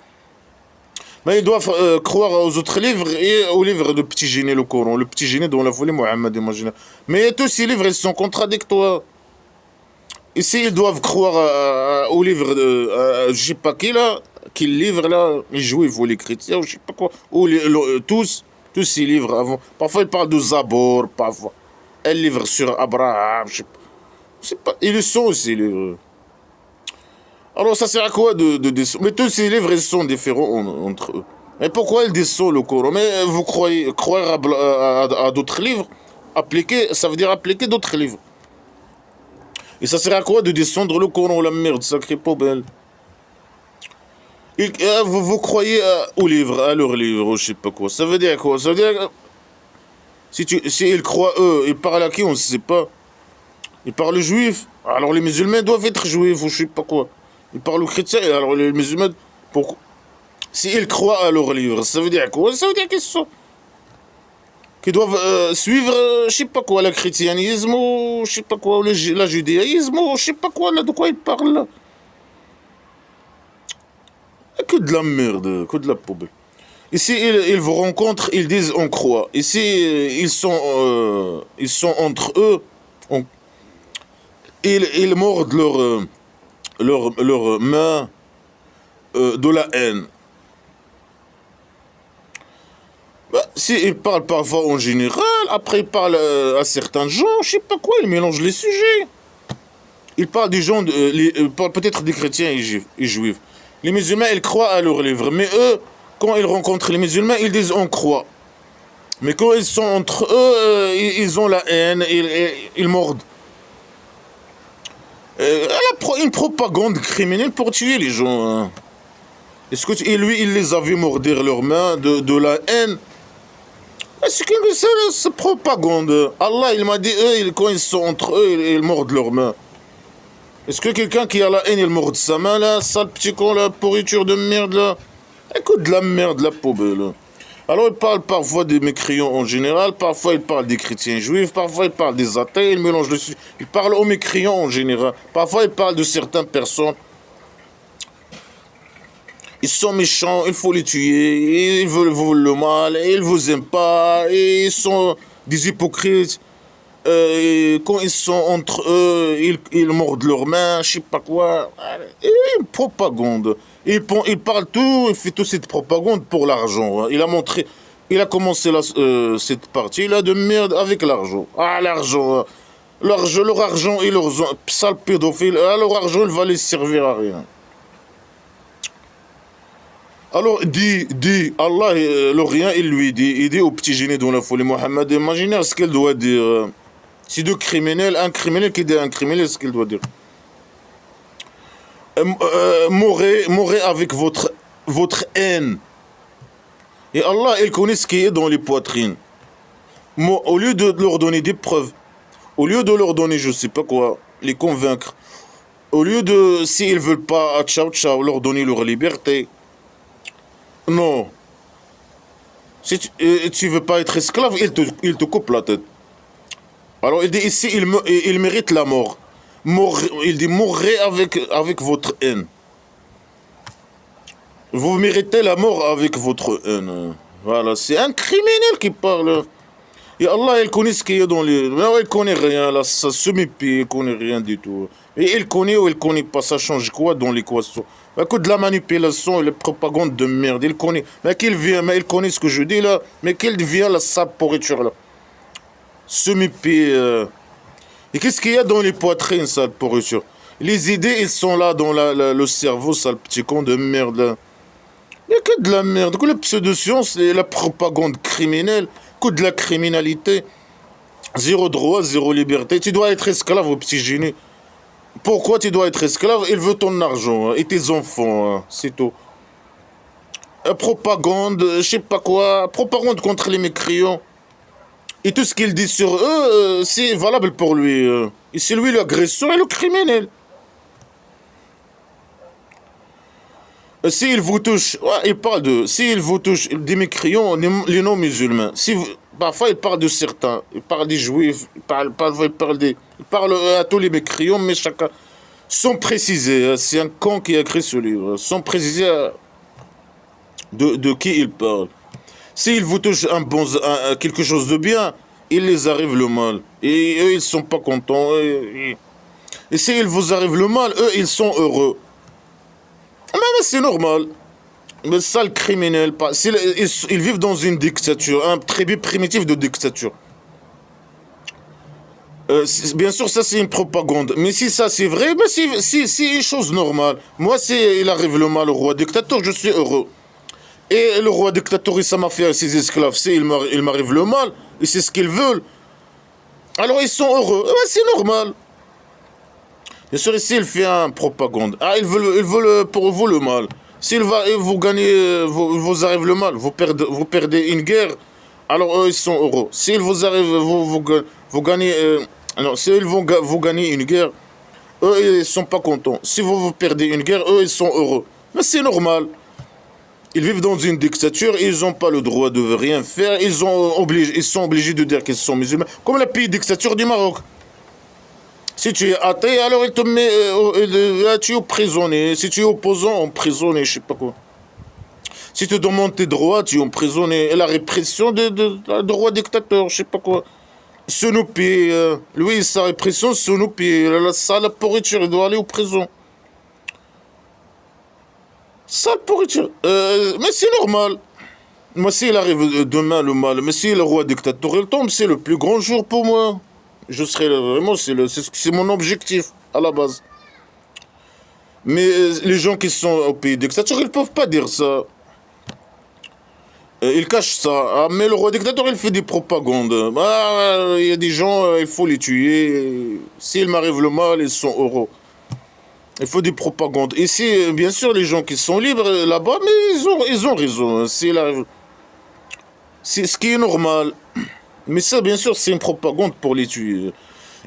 Speaker 1: Mais ils doivent croire aux autres livres et au livre de Petit Génie, le Coran, le Petit Génie dont on a volé Mohammed, imagine. Mais tous ces livres, ils sont contradictoires. Ici, ils doivent croire au livre de, je sais pas qui là, quel livre là, les juifs ou les chrétiens, ou je sais pas quoi, ou tous ces livres avant. Parfois, ils parlent de Zabor, parfois. Un livre sur Abraham, je sais pas. Ils le sont aussi, les livres. Alors, ça sert à quoi de descendre? Mais tous ces livres, ils sont différents entre eux. Mais pourquoi ils descendent le Coran? Mais vous croyez, croire à d'autres livres, appliquer, ça veut dire appliquer d'autres livres. Et ça sert à quoi de descendre le Coran, la merde, sacrée poubelle? Vous croyez aux livres, à leurs livres, je sais pas quoi. Ça veut dire quoi? Ça veut dire, si ils croient eux, ils parlent à qui, on ne sait pas. Ils parlent juif. Alors les musulmans doivent être juifs, ou je sais pas quoi. Ils parlent aux chrétiens, alors les musulmans, pourquoi? S'ils croient à leurs livres, ça veut dire quoi? Ça veut dire qu'ils doivent suivre, je sais pas quoi, le chrétianisme, ou je sais pas quoi, la judaïsme, ou je sais pas quoi, là, de quoi ils parlent, là. Que de la merde, que de la poubelle. Ici, ils vous rencontrent, ils disent on croit. Ici, ils sont entre eux, on- ils mordent leurs mains de la haine. Bah, si ils parlent parfois en général, après ils parlent à certains gens, je sais pas quoi, ils mélangent les sujets. Ils parlent des gens, ils parlent peut-être des chrétiens et juifs. Les musulmans, ils croient à leurs livres, mais eux, quand ils rencontrent les musulmans, ils disent on croit. Mais quand ils sont entre eux, ils ont la haine, ils mordent. Une propagande criminelle pour tuer les gens, hein. Et lui, il les a vus mordir leurs mains de la haine. C'est propagande. Allah, il m'a dit, eux, quand ils sont entre eux, ils mordent leurs mains. Est-ce que quelqu'un qui a la haine, il mord sa main, là, sale petit con, la pourriture de merde, là? Écoute, de la merde, la poubelle. Alors, il parle parfois des mécréants en général, parfois il parle des chrétiens juifs, parfois il parle des athées, il mélange le... Il parle aux mécréants en général, parfois il parle de certaines personnes. Ils sont méchants, il faut les tuer, ils veulent vous le mal, ils vous aiment pas, et ils sont des hypocrites. Et quand ils sont entre eux, ils mordent leurs mains, je sais pas quoi. Et propagande. Il parle tout, il fait toute cette propagande pour l'argent, hein. Il a commencé cette partie là de merde avec l'argent. Ah, l'argent, hein. Leur argent et leurs sales pédophiles, ah, leur argent, il va les servir à rien. Alors, Allah, le rien, il dit au petit génie dont la folie Mohammed, imaginez ce qu'il doit dire. C'est un criminel qui dit à un criminel ce qu'il doit dire. Mourrez avec votre haine. Et Allah, il connaît ce qui est dans les poitrines. Au lieu de leur donner des preuves, au lieu de leur donner, je sais pas quoi, les convaincre, au lieu de, s'ils veulent pas, ciao ciao, leur donner leur liberté, non. Si tu veux pas être esclave, il te coupe la tête. Alors il dit ici, il mérite la mort. Il dit mourrez avec votre haine. Vous méritez la mort avec votre haine. Voilà, c'est un criminel qui parle. Et Allah, il connaît ce qu'il y a dans les... Non, il connaît rien, là, ça se mépie, il connaît rien du tout. Et il connaît ou il connaît pas, ça change quoi dans l'équation? Écoute, de la manipulation et la propagande de merde, il connaît. Mais qu'il vient, mais il connaît ce que je dis là, mais qu'il vient la sale pourriture là. semi-pieds. Et qu'est-ce qu'il y a dans les poitrines, sale pourriture? Les idées, ils sont là dans le cerveau, sale petit con de merde. Là. Il n'y a que de la merde, que la pseudo-science et la propagande criminelle, que de la criminalité. Zéro droit, zéro liberté. Tu dois être esclave au petit génie. Pourquoi tu dois être esclave? Il veut ton argent et tes enfants, c'est tout. Propagande, je sais pas quoi, propagande contre les mécréants. Et tout ce qu'il dit sur eux, c'est valable pour lui. Et c'est lui l'agresseur et le criminel. S'il vous touche, ouais, il parle de. S'il vous touche des mécréants, les non-musulmans, si parfois il parle de certains, il parle des juifs, il parle à tous les mécréants, mais chacun, sans préciser, c'est un con qui a écrit ce livre, sans préciser de qui il parle. S'il vous touche quelque chose de bien, il les arrive le mal. Et eux, ils sont pas contents. Et s'il vous arrive le mal, eux, ils sont heureux. Mais c'est normal. Mais sale criminel, ils vivent dans une dictature, un tribu primitif de dictature. Bien sûr, ça c'est une propagande. Mais si ça c'est vrai, mais c'est une chose normale. Moi, si il arrive le mal au roi dictateur, je suis heureux. Et le roi dictateur, ça m'a fait à ses esclaves. Si il m'arrive le mal, et c'est ce qu'ils veulent, alors ils sont heureux. C'est normal. Bien sûr, ici, il fait un propagande. Ah, ils veulent pour vous le mal. S'il va et vous gagnez, vous arrive le mal, vous perdez une guerre, alors eux, ils sont heureux. S'il vous arrive, vous gagnez, alors, s'ils vont vous gagner une guerre, eux, ils sont pas contents. Si vous perdez une guerre, eux, ils sont heureux. Mais c'est normal. Ils vivent dans une dictature, ils n'ont pas le droit de rien faire, ils sont obligés de dire qu'ils sont musulmans, comme la pays dictature du Maroc. Si tu es athée, alors il te met, tu es emprisonné. Si tu es opposant, emprisonné, je sais pas quoi. Si tu demandes tes droits, tu es emprisonné. Et la répression de roi dictateur, je sais pas quoi. Snoopy, lui, sa répression, Snoopy, la sale pourriture, il doit aller en prison. Sale pourriture. Mais c'est normal. Moi, s'il arrive demain le mal, mais si le roi dictateur il tombe, c'est le plus grand jour pour moi. Je serai vraiment, c'est mon objectif à la base. Mais les gens qui sont au pays dictateur, ils ne peuvent pas dire ça. Ils cachent ça. Ah, mais le roi dictateur, il fait des propagandes. Il y a des gens, il faut les tuer. S'il m'arrive le mal, ils sont heureux. Il faut des propagandes. Ici, bien sûr, les gens qui sont libres là-bas, mais ils ont raison. C'est ce qui est normal. Mais ça, bien sûr, c'est une propagande pour les tuer.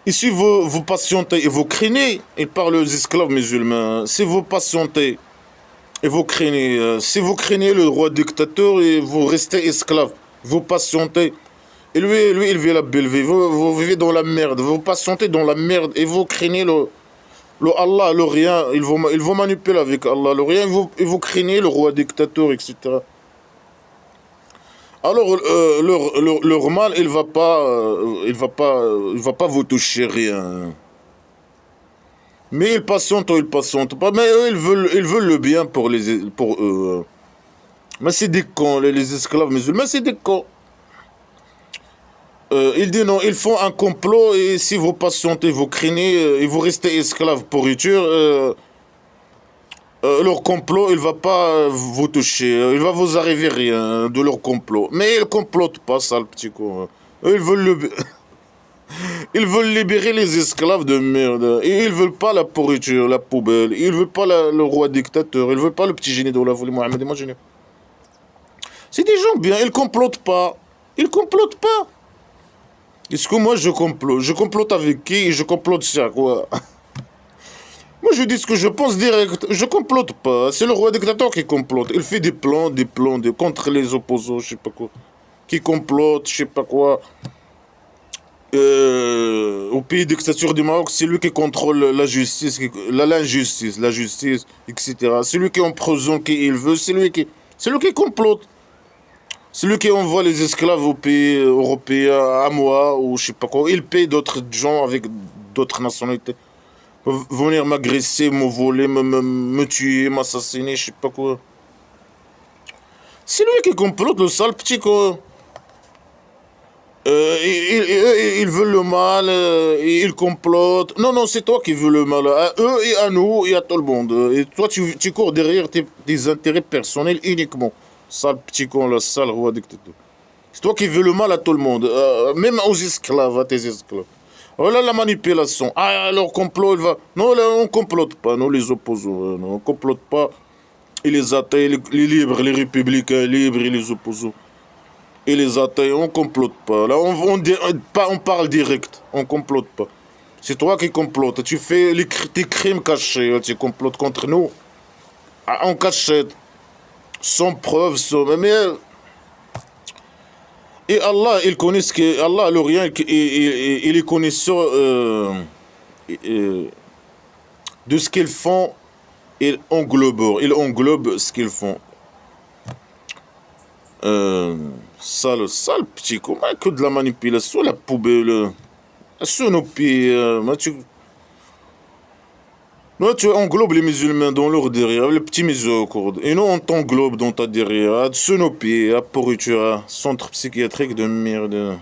Speaker 1: Et si vous patientez et vous craignez, il parle aux esclaves musulmans, si vous patientez et vous craignez, si vous craignez le roi dictateur et vous restez esclave, vous patientez, et lui il vit la belle vie, vous vivez dans la merde, vous patientez dans la merde et vous craignez le Allah, le rien, il vous manipule avec Allah, le rien, et vous craignez le roi dictateur, etc. Alors, leur mal, il va pas vous toucher rien. Mais ils patientent ou ils patientent pas. Mais eux, ils veulent le bien pour eux. Mais c'est des cons, les esclaves musulmans, c'est des cons. Ils disent non, ils font un complot et si vous patientez, vous craignez et vous restez esclaves pourriture, leur complot, il va pas vous toucher. Il va vous arriver rien de leur complot. Mais ils complotent pas, ça, le petit con. Eux, ils veulent libérer les esclaves de merde. Et ils veulent pas la pourriture, la poubelle. Ils veulent pas le roi dictateur. Ils veulent pas le petit génie de la folie Mohamed. Imaginez. C'est des gens bien. Ils complotent pas. Ils complotent pas. Est-ce que moi je complote? Je complote avec qui et je complote sur quoi? Moi je dis ce que je pense direct. Je complote pas. C'est le roi dictateur qui complote. Il fait des plans contre les opposants, je sais pas quoi. Qui complote, je sais pas quoi. Au pays dictature du Maroc, c'est lui qui contrôle la justice, l'injustice, la justice, etc. C'est lui qui emprisonne qui il veut, c'est lui qui complote. C'est lui qui envoie les esclaves au pays européen, à moi, ou je sais pas quoi. Il paye d'autres gens avec d'autres nationalités. Venir m'agresser, me voler, me tuer, m'assassiner, je sais pas quoi. C'est lui qui complote, le sale petit quoi. Ils veulent le mal, ils complotent. Non, non, c'est toi qui veux le mal. À eux et à nous et à tout le monde. Et toi, tu cours derrière tes intérêts personnels uniquement. Sale petit con, le sale roi dictateur. C'est toi qui veux le mal à tout le monde. Même aux esclaves, à tes esclaves. Voilà la manipulation. Ah, leur complot, il va. Non, là, on complote pas, nous les opposants. Non, on complote pas. Et les athées, les libres, les républicains libres et les opposants. Et les athées, on complote pas. Là, on parle direct. On complote pas. C'est toi qui complotes. Tu fais tes crimes cachés. Tu complotes contre nous. Ah, en cachette. Sans preuve. Et Allah, il connaît ce que. Allah, l'Orient, il est connaisseur euh, de ce qu'ils font. Il englobe ce qu'ils font. Sale petit con. Que de la manipulation, la poubelle. Sur nos pieds. Tu englobes les musulmans dans leur derrière, les petits misocordes. Et nous, on t'englobe dans ta derrière. Sur nos pieds, à pourriture, centre psychiatrique de merde.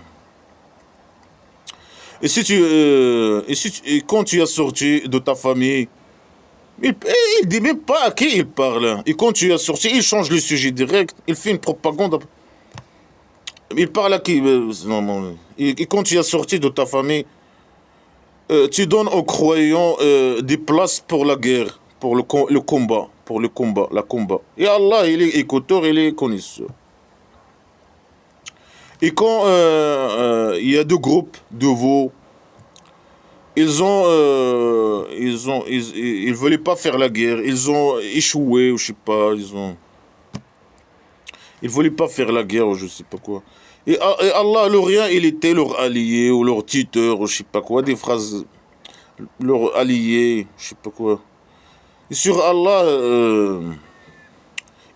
Speaker 1: Et quand tu es sorti de ta famille, il dit même pas à qui il parle. Et quand tu es sorti, il change le sujet direct. Il fait une propagande. Il parle à qui? Non, non. Et quand tu es sorti de ta famille, tu donnes aux croyants des places pour la guerre, pour le combat, la combat. Et Allah, il est écouteur, il est connaisseur. Et quand il y a deux groupes de veaux, ils voulaient pas faire la guerre, ils ont échoué, ou je sais pas, ils voulaient pas faire la guerre, ou je sais pas quoi. Et Allah, l'Orient, il était leur allié, ou leur tuteur, ou je sais pas quoi, des phrases, leur allié, je sais pas quoi. Et sur Allah,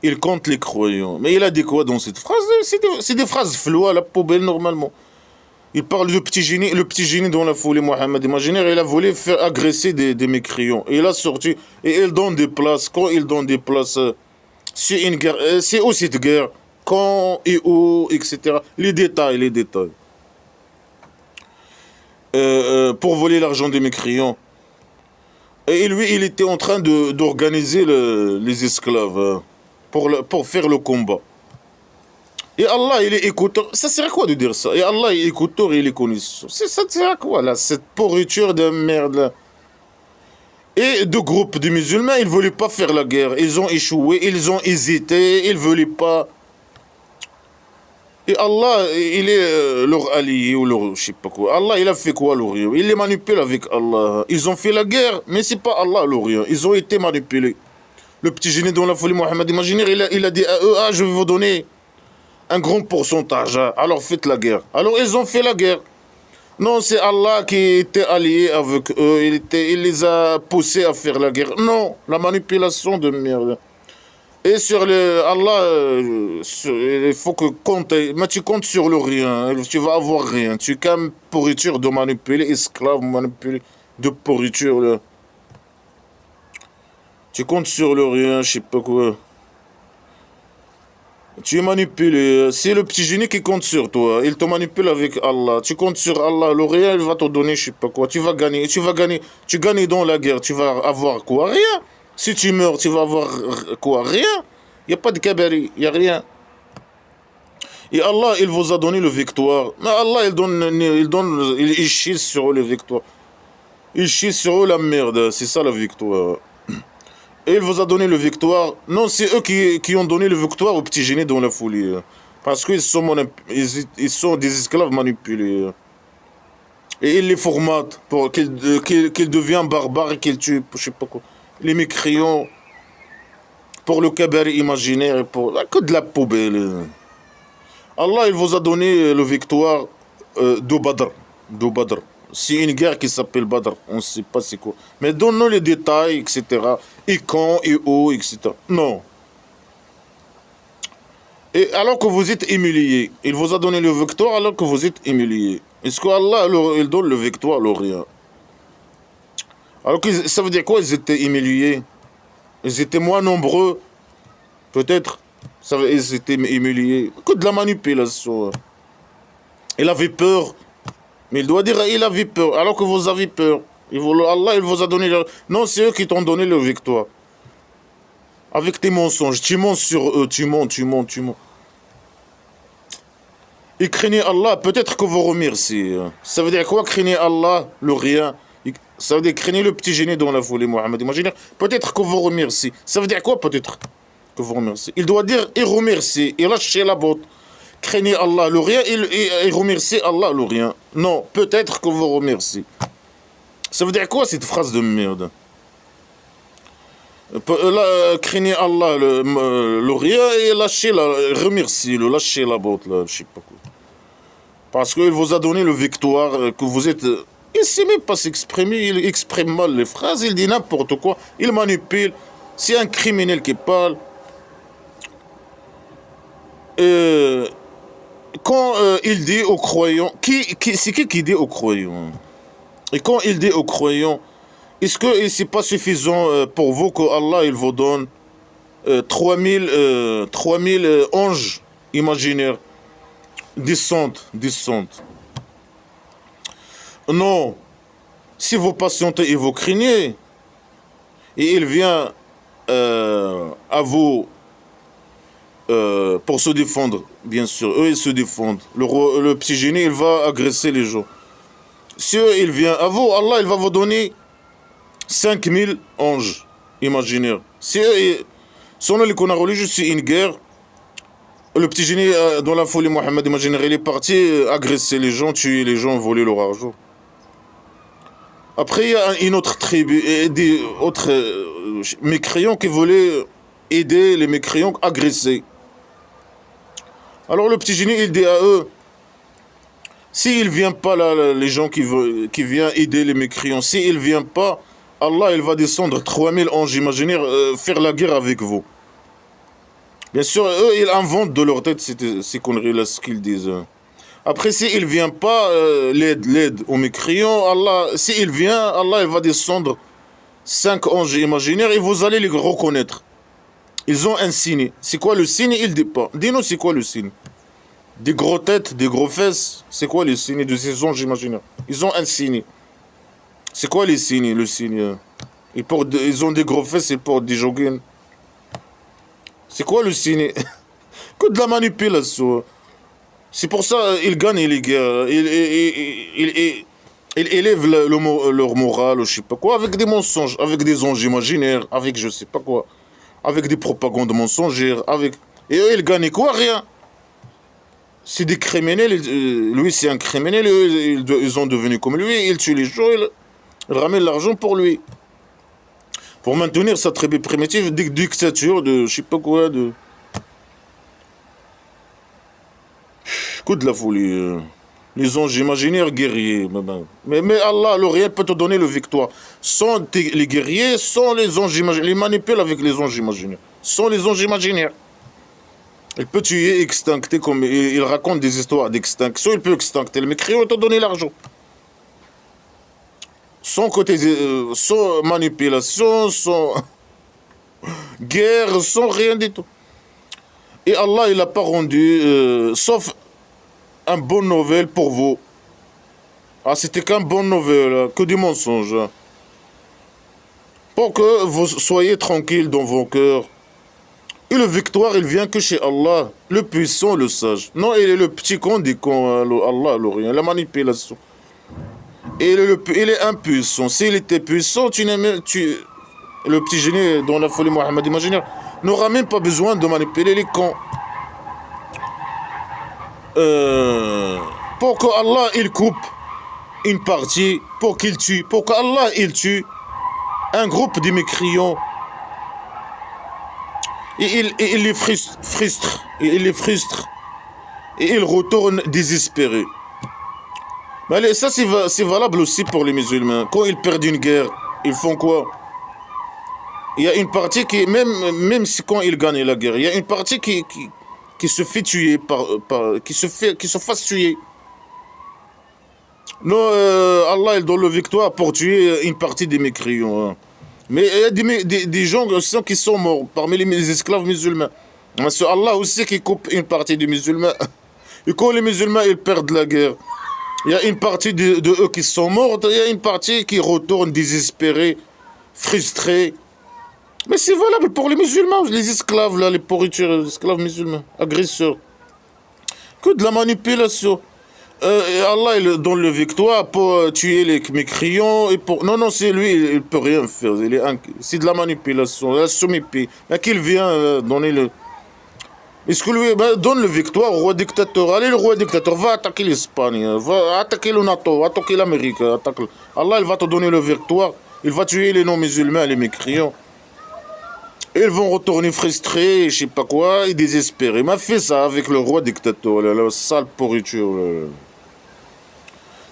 Speaker 1: il compte les croyants. Mais il a dit quoi dans cette phrase? C'est des phrases floues à la poubelle, normalement. Il parle de petit génie, le petit génie dans la folie Mohammed. Imaginez, il a voulu faire agresser des mécréants. Et il a sorti, et il donne des places. Quand il donne des places, c'est une guerre, c'est aussi de guerre. Quand et où, etc. Les détails, les détails. Pour voler l'argent des mécréants. Et lui, il était en train d'organiser les esclaves pour faire le combat. Et Allah, il est écouteur. Ça sert à quoi de dire ça? Et Allah, il est écouteur et il est connaisseur. Ça sert à quoi, là, cette pourriture de merde, là? Et deux groupes de musulmans, ils ne voulaient pas faire la guerre. Ils ont échoué, ils ont hésité, ils ne voulaient pas. Et Allah, il est leur allié ou leur je sais pas quoi. Allah, il a fait quoi, l'Orient? Il les manipule avec Allah. Ils ont fait la guerre, mais c'est pas Allah, l'Orient. Ils ont été manipulés. Le petit génie dans la folie Mohammed, imaginez, il a dit à eux, ah, je vais vous donner un grand pourcentage. Alors faites la guerre. Alors ils ont fait la guerre. Non, c'est Allah qui était allié avec eux. Il les a poussés à faire la guerre. Non, la manipulation de merde. Et sur Allah, il faut que compte. Mais tu comptes sur le rien. Tu vas avoir rien. Tu es qu'une pourriture de manipuler, esclave manipuler, de pourriture. Là. Tu comptes sur le rien, je sais pas quoi. Tu es manipulé. C'est le petit génie qui compte sur toi. Il te manipule avec Allah. Tu comptes sur Allah. Le rien, il va te donner, je sais pas quoi. Tu vas gagner. Tu vas gagner. Tu gagnes dans la guerre. Tu vas avoir quoi? Rien. Si tu meurs, tu vas avoir quoi? Rien. Il n'y a pas de kabari. Il n'y a rien. Et Allah, il vous a donné le victoire. Mais Allah, il chie sur eux le victoire. Il chie sur eux la merde. C'est ça la victoire. Et il vous a donné le victoire. Non, c'est eux qui ont donné le victoire au petit génie dans la folie. Parce qu'ils sont des esclaves manipulés. Et ils les formatent pour qu'ils deviennent barbares et qu'ils tuent, je sais pas quoi. Les mécréants pour le cabaret imaginaire et pour. Que de la poubelle. Allah, il vous a donné le victoire de Badr. De Badr. C'est une guerre qui s'appelle Badr. On ne sait pas c'est quoi. Mais donne-nous les détails, etc. Et quand, et où, etc. Non. Et alors que vous êtes humilié, il vous a donné le victoire alors que vous êtes humilié. Est-ce qu'Allah, il donne le victoire, le rien? Alors que ça veut dire quoi, ils étaient humiliés? Ils étaient moins nombreux, peut-être. Ils étaient humiliés. Que de la manipulation. Il avait peur. Mais il doit dire il avait peur, alors que vous avez peur. Allah, il vous a donné... Non, c'est eux qui t'ont donné leur victoire. Avec tes mensonges, tu mens sur eux, tu mens, tu mens, tu mens. Et craignez Allah, peut-être que vous remerciez. Ça veut dire quoi, craignez Allah, le rien? Ça veut dire craignez le petit génie dans la folie, Mohamed. Imaginez, peut-être que vous remerciez. Ça veut dire quoi, peut-être que vous remerciez? Il doit dire et remercier, et lâcher la botte. Craignez Allah, le rien, et remerciez Allah, le rien. Non, peut-être que vous remerciez. Ça veut dire quoi, cette phrase de merde? Là, craignez Allah, le rien, et lâchez remerciez, le lâchez la botte, là, je sais pas quoi. Parce qu'il vous a donné le victoire, que vous êtes... Il ne sait même pas s'exprimer, il exprime mal les phrases, il dit n'importe quoi, il manipule. C'est un criminel qui parle. Quand il dit aux croyants... C'est qui dit aux croyants? Et quand il dit aux croyants, est-ce que c'est pas suffisant pour vous que Allah il vous donne 3000 anges imaginaires descendent. Non, si vous patientez et vous craignez, et il vient à vous pour se défendre, bien sûr, eux ils se défendent. Le petit génie il va agresser les gens. Si eux il vient à vous, Allah il va vous donner 5000 anges imaginaires. Si eux, selon les connards religieux, c'est une guerre. Le petit génie dans la folie Mohammed imaginaire, il est parti agresser les gens, tuer les gens, voler leur argent. Après, il y a une autre tribu, et des autres mécréants qui voulaient aider les mécréants agressés. Alors le petit génie, il dit à eux, s'il ne vient pas là, les gens qui viennent aider les mécréants, s'il ne vient pas, Allah il va descendre 3000 anges imaginaires faire la guerre avec vous. Bien sûr, eux, ils inventent de leur tête ces conneries-là, ce qu'ils disent. Après, s'il ne vient pas, l'aide aux mécréants, Allah, s'il vient, Allah il va descendre 5 anges imaginaires et vous allez les reconnaître. Ils ont un signe. C'est quoi le signe? Il ne dit pas. Dis-nous, c'est quoi le signe? Des gros têtes, des gros fesses. C'est quoi le signe de ces anges imaginaires? Ils ont un signe. C'est quoi les signes? Le signe ils ont des gros fesses, ils portent des jogging. C'est quoi le signe? Que de la manipulation. C'est pour ça qu'ils gagnent les guerres. Ils élèvent leur morale, je sais pas quoi, avec des mensonges, avec des anges imaginaires, avec je sais pas quoi, avec des propagandes mensongères, avec... Et eux, ils gagnent quoi? Rien. C'est des criminels. Lui, c'est un criminel. Eux, ils ont devenu comme lui. Ils tuent les gens. Ils ramènent l'argent pour lui. Pour maintenir sa tribu primitive, dictature de je sais pas quoi, de... Coup de la folie. Les anges imaginaires guerriers. Mais Allah, le rien peut te donner le victoire. Sans les guerriers, sans les anges imaginaires. Les manipule avec les anges imaginaires. Sans les anges imaginaires. Il peut tuer, extincter, comme il raconte des histoires d'extinction, il peut extincter. Le mécréant te donner l'argent. Sans côté, sans manipulation, sans guerre, sans rien du tout. Et Allah, il n'a pas rendu, sauf un bon nouvelle pour vous. Ah, c'était qu'un bon nouvelle, que du mensonge. Pour que vous soyez tranquille dans vos cœurs. Et la victoire, il vient que chez Allah, le puissant, le sage. Non, il est le petit con dit con, Allah, le rien, la manipulation. Et il est impuissant. S'il était puissant, le petit génie dans la folie Mohammed imaginaire n'aura même pas besoin de manipuler les cons. Pour que Allah il coupe une partie, pour qu'il tue, pour qu'Allah il tue un groupe de mécréants. Et il les frustre, et il retourne désespéré. Mais ça c'est valable aussi pour les musulmans. Quand ils perdent une guerre, ils font quoi? Il y a une partie qui, même si quand ils gagnent la guerre, il y a une partie qui se fait tuer, qui se fasse tuer. Non, Allah il donne la victoire pour tuer une partie des mécréants. Hein. Mais il y a des gens qui sont morts parmi les esclaves musulmans. C'est Allah aussi qui coupe une partie des musulmans Et quand les musulmans ils perdent la guerre, il y a une partie de eux qui sont morts, il y a une partie qui retourne désespérée, frustrée. Mais c'est valable pour les musulmans, les esclaves, là, les pourritures, les esclaves musulmans, agresseurs. Que de la manipulation. Et Allah il donne le victoire pour tuer les mécréants et pour... Non, non, c'est lui, il peut rien faire. C'est de la manipulation, la soumission. Mais qu'il vient donner le... Est-ce que lui donne le victoire au roi dictateur? Allez, le roi dictateur, va attaquer l'Espagne, va attaquer le NATO, va attaquer l'Amérique. Allah, il va te donner le victoire. Il va tuer les non-musulmans, les mécréants. Ils vont retourner frustrés, je sais pas quoi, et désespérés. Il m'a fait ça avec le roi dictateur, la sale pourriture.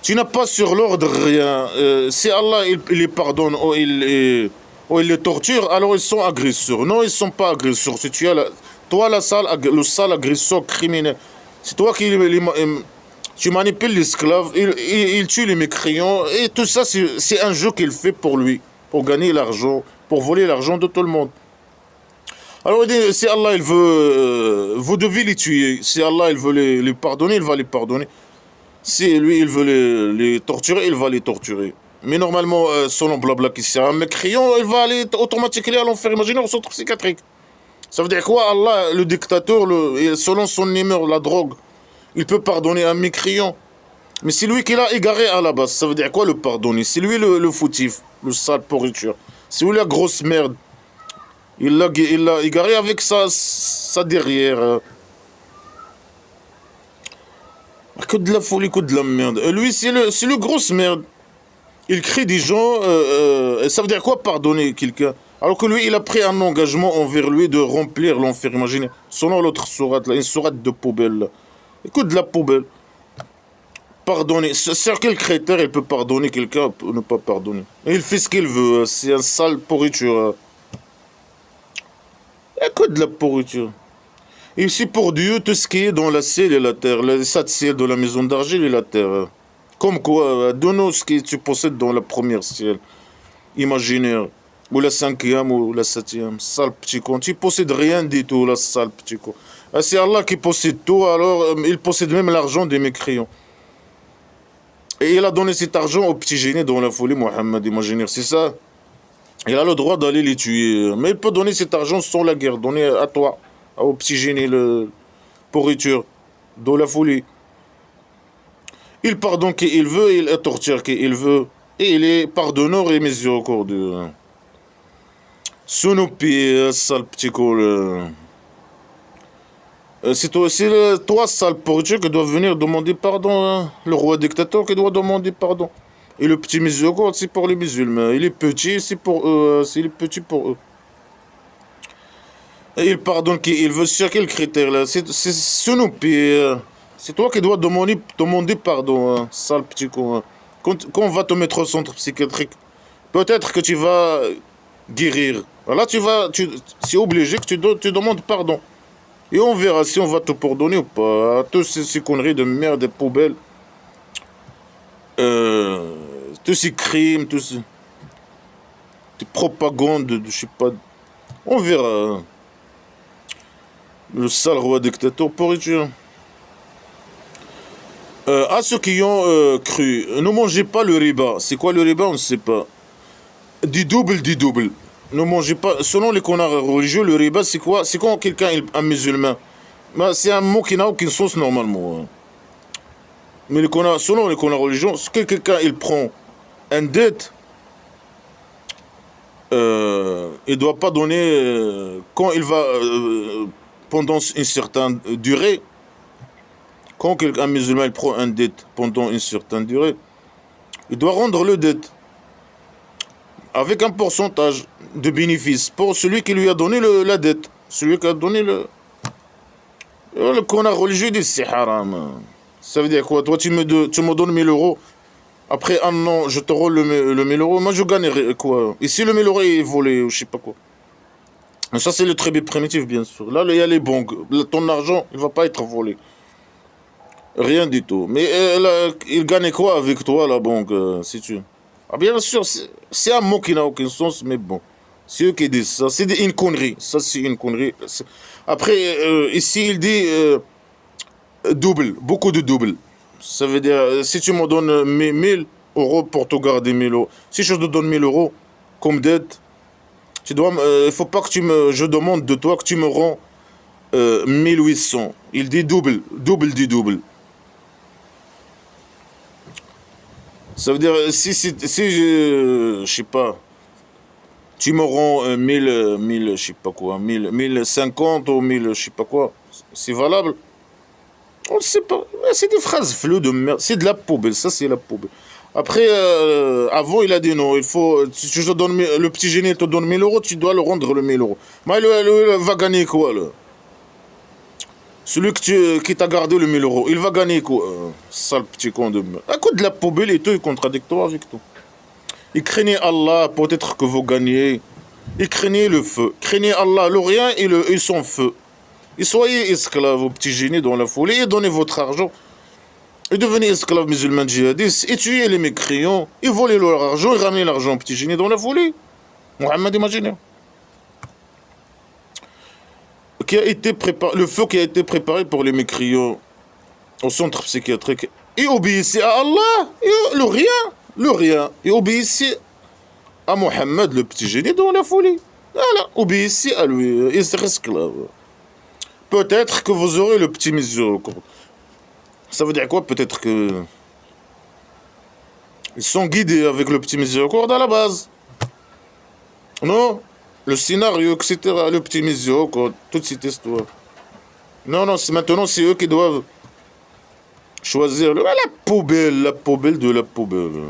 Speaker 1: Tu n'as pas sur l'ordre rien. Si Allah il les pardonne ou il les torture, alors ils sont agresseurs. Non, ils ne sont pas agresseurs. Si tu as toi, le sale agresseur criminel, c'est toi qui tu manipules l'esclave, il tue les mécréants, et tout ça, c'est un jeu qu'il fait pour lui, pour gagner l'argent, pour voler l'argent de tout le monde. Alors il dit, si Allah il veut, vous devez les tuer. Si Allah il veut les pardonner, il va les pardonner. Si lui il veut les torturer, il va les torturer. Mais normalement, selon Blabla qui c'est un mécréant, il va aller automatiquement à l'enfer imaginaire au centre psychiatrique. Ça veut dire quoi? Allah, le dictateur, selon son humeur, la drogue, il peut pardonner un mécréant. Mais c'est lui qui l'a égaré à la base. Ça veut dire quoi le pardonner? C'est lui le fautif, le sale pourriture. C'est lui la grosse merde. Il l'a égaré avec sa derrière. Que de la folie, que de la merde. Lui, c'est le grosse merde. Il crie des gens. Ça veut dire quoi pardonner quelqu'un? Alors que lui, il a pris un engagement envers lui de remplir l'enfer. Imaginez. Selon l'autre sourate, là, une sourate de poubelle. Là. Écoute de la poubelle. Pardonner. Sur quel critère il peut pardonner quelqu'un pour ne pas pardonner? Et il fait ce qu'il veut. C'est un sale pourriture. Écoute de la pourriture. Et c'est pour Dieu tout ce qui est dans la ciel et la terre. Les 7 ciels de la maison d'argile et la terre. Comme quoi, donne-nous ce que tu possèdes dans la première ciel. Imaginaire. Ou la 5e ou la 7e. Sale petit con. Tu possèdes rien du tout, la sale petit con. Ah, c'est Allah qui possède tout, alors il possède même l'argent des mécréants. Et il a donné cet argent au petit génie dans la folie, Mohammed, imaginaire. C'est ça. Il a le droit d'aller les tuer. Mais il peut donner cet argent sans la guerre. Donner à toi. Au petit génie, le pourriture, de la folie. Il pardonne qui il veut, il torture qui il veut, et il est pardonneur et miséricordieux. Sous nos pieds, sale petit col. C'est toi, sale pourriture, qui doit venir demander pardon. Hein. Le roi dictateur qui doit demander pardon. Et le petit miséricorde, c'est pour les musulmans. Il est petit, c'est pour eux. C'est petit pour eux. Et il pardonne qui il veut sur quel critère là? C'est sous nos pieds. C'est toi qui dois demander pardon, hein, sale petit con. Hein. Quand on va te mettre au centre psychiatrique, peut-être que tu vas guérir. Voilà, c'est obligé que tu demandes pardon. Et on verra si on va te pardonner ou pas. Toutes ces conneries de merde, des poubelles. Tous ces crimes, tous ces propagandes, je sais pas. On verra. Hein. Le sale roi dictateur pourriture. À ceux qui ont cru, ne mangez pas le riba. C'est quoi le riba? On ne sait pas. Du double, du double. Ne mangez pas. Selon les connards religieux, le riba, c'est quoi? C'est quand quelqu'un, un musulman. C'est un mot qui n'a aucun sens normalement. Hein. Mais selon les connards religieux, si quelqu'un il prend une dette, il ne doit pas donner. Quand il va. Pendant une certaine durée, quand un musulman il prend une dette pendant une certaine durée, il doit rendre le dette avec un pourcentage de bénéfice pour celui qui lui a donné la dette. Celui qui a donné le connard religieux dit c'est haram. Ça veut dire quoi? Toi, tu me donnes 1000 euros. Après un an, je te rends le 1000 euros. Moi, je gagne quoi? Et si le 1000 euros est volé, je sais pas quoi. Mais ça, c'est le très primitif, bien sûr. Là, il y a les banques. Ton argent, il ne va pas être volé. Rien du tout. Mais là, il gagne quoi avec toi, la banque, si tu... Ah, bien sûr, c'est un mot qui n'a aucun sens, mais bon. C'est eux qui disent ça. C'est une connerie. Ça, c'est une connerie. Après, ici, il dit... double, beaucoup de double. Ça veut dire, si tu me donnes 1000 € pour te garder 1000 €, si je te donne 1000 € comme dette, il faut pas que je demande de toi que tu me rends 1800. Il dit double, double dit double. Ça veut dire, je sais pas, tu me rends 1000, je sais pas quoi, 1050 ou 1000, je sais pas quoi, c'est valable. On ne sait pas. C'est des phrases floues de merde. C'est de la poubelle. Ça, c'est la poubelle. Après, avant, il a dit non. Si tu te donnes, le petit génie te donne 1000 €, tu dois le rendre le 1000 €. Mais il va gagner quoi, là? Celui qui t'a gardé le 1000 €, il va gagner quoi? Sale petit con de merde. À cause de la poubelle et tout, il est contradictoire avec tout. Et craignez Allah, peut-être que vous gagnez. Et craignez le feu. Craignez Allah, le rien et son feu. Et soyez esclaves, au petit génie dans la folie, et donnez votre argent. Et devenez esclaves musulmans djihadistes, et tuez les mécréants, et volez leur argent, et ramenez l'argent au petit génie dans la folie. Mohamed, imaginez. Le feu qui a été préparé pour les mécréants au centre psychiatrique. Et obéissez à Allah, et le rien. Et obéissez à Mohamed, le petit génie dans la folie. Voilà, obéissez à lui, et c'est esclave. Peut-être que vous aurez le petit miséricorde. Ça veut dire quoi? Peut-être que ils sont guidés avec le petit miséricorde à la base. Non? Le scénario, etc. Le petit miséricorde, toute cette histoire. Non, maintenant, c'est eux qui doivent choisir la poubelle de la poubelle.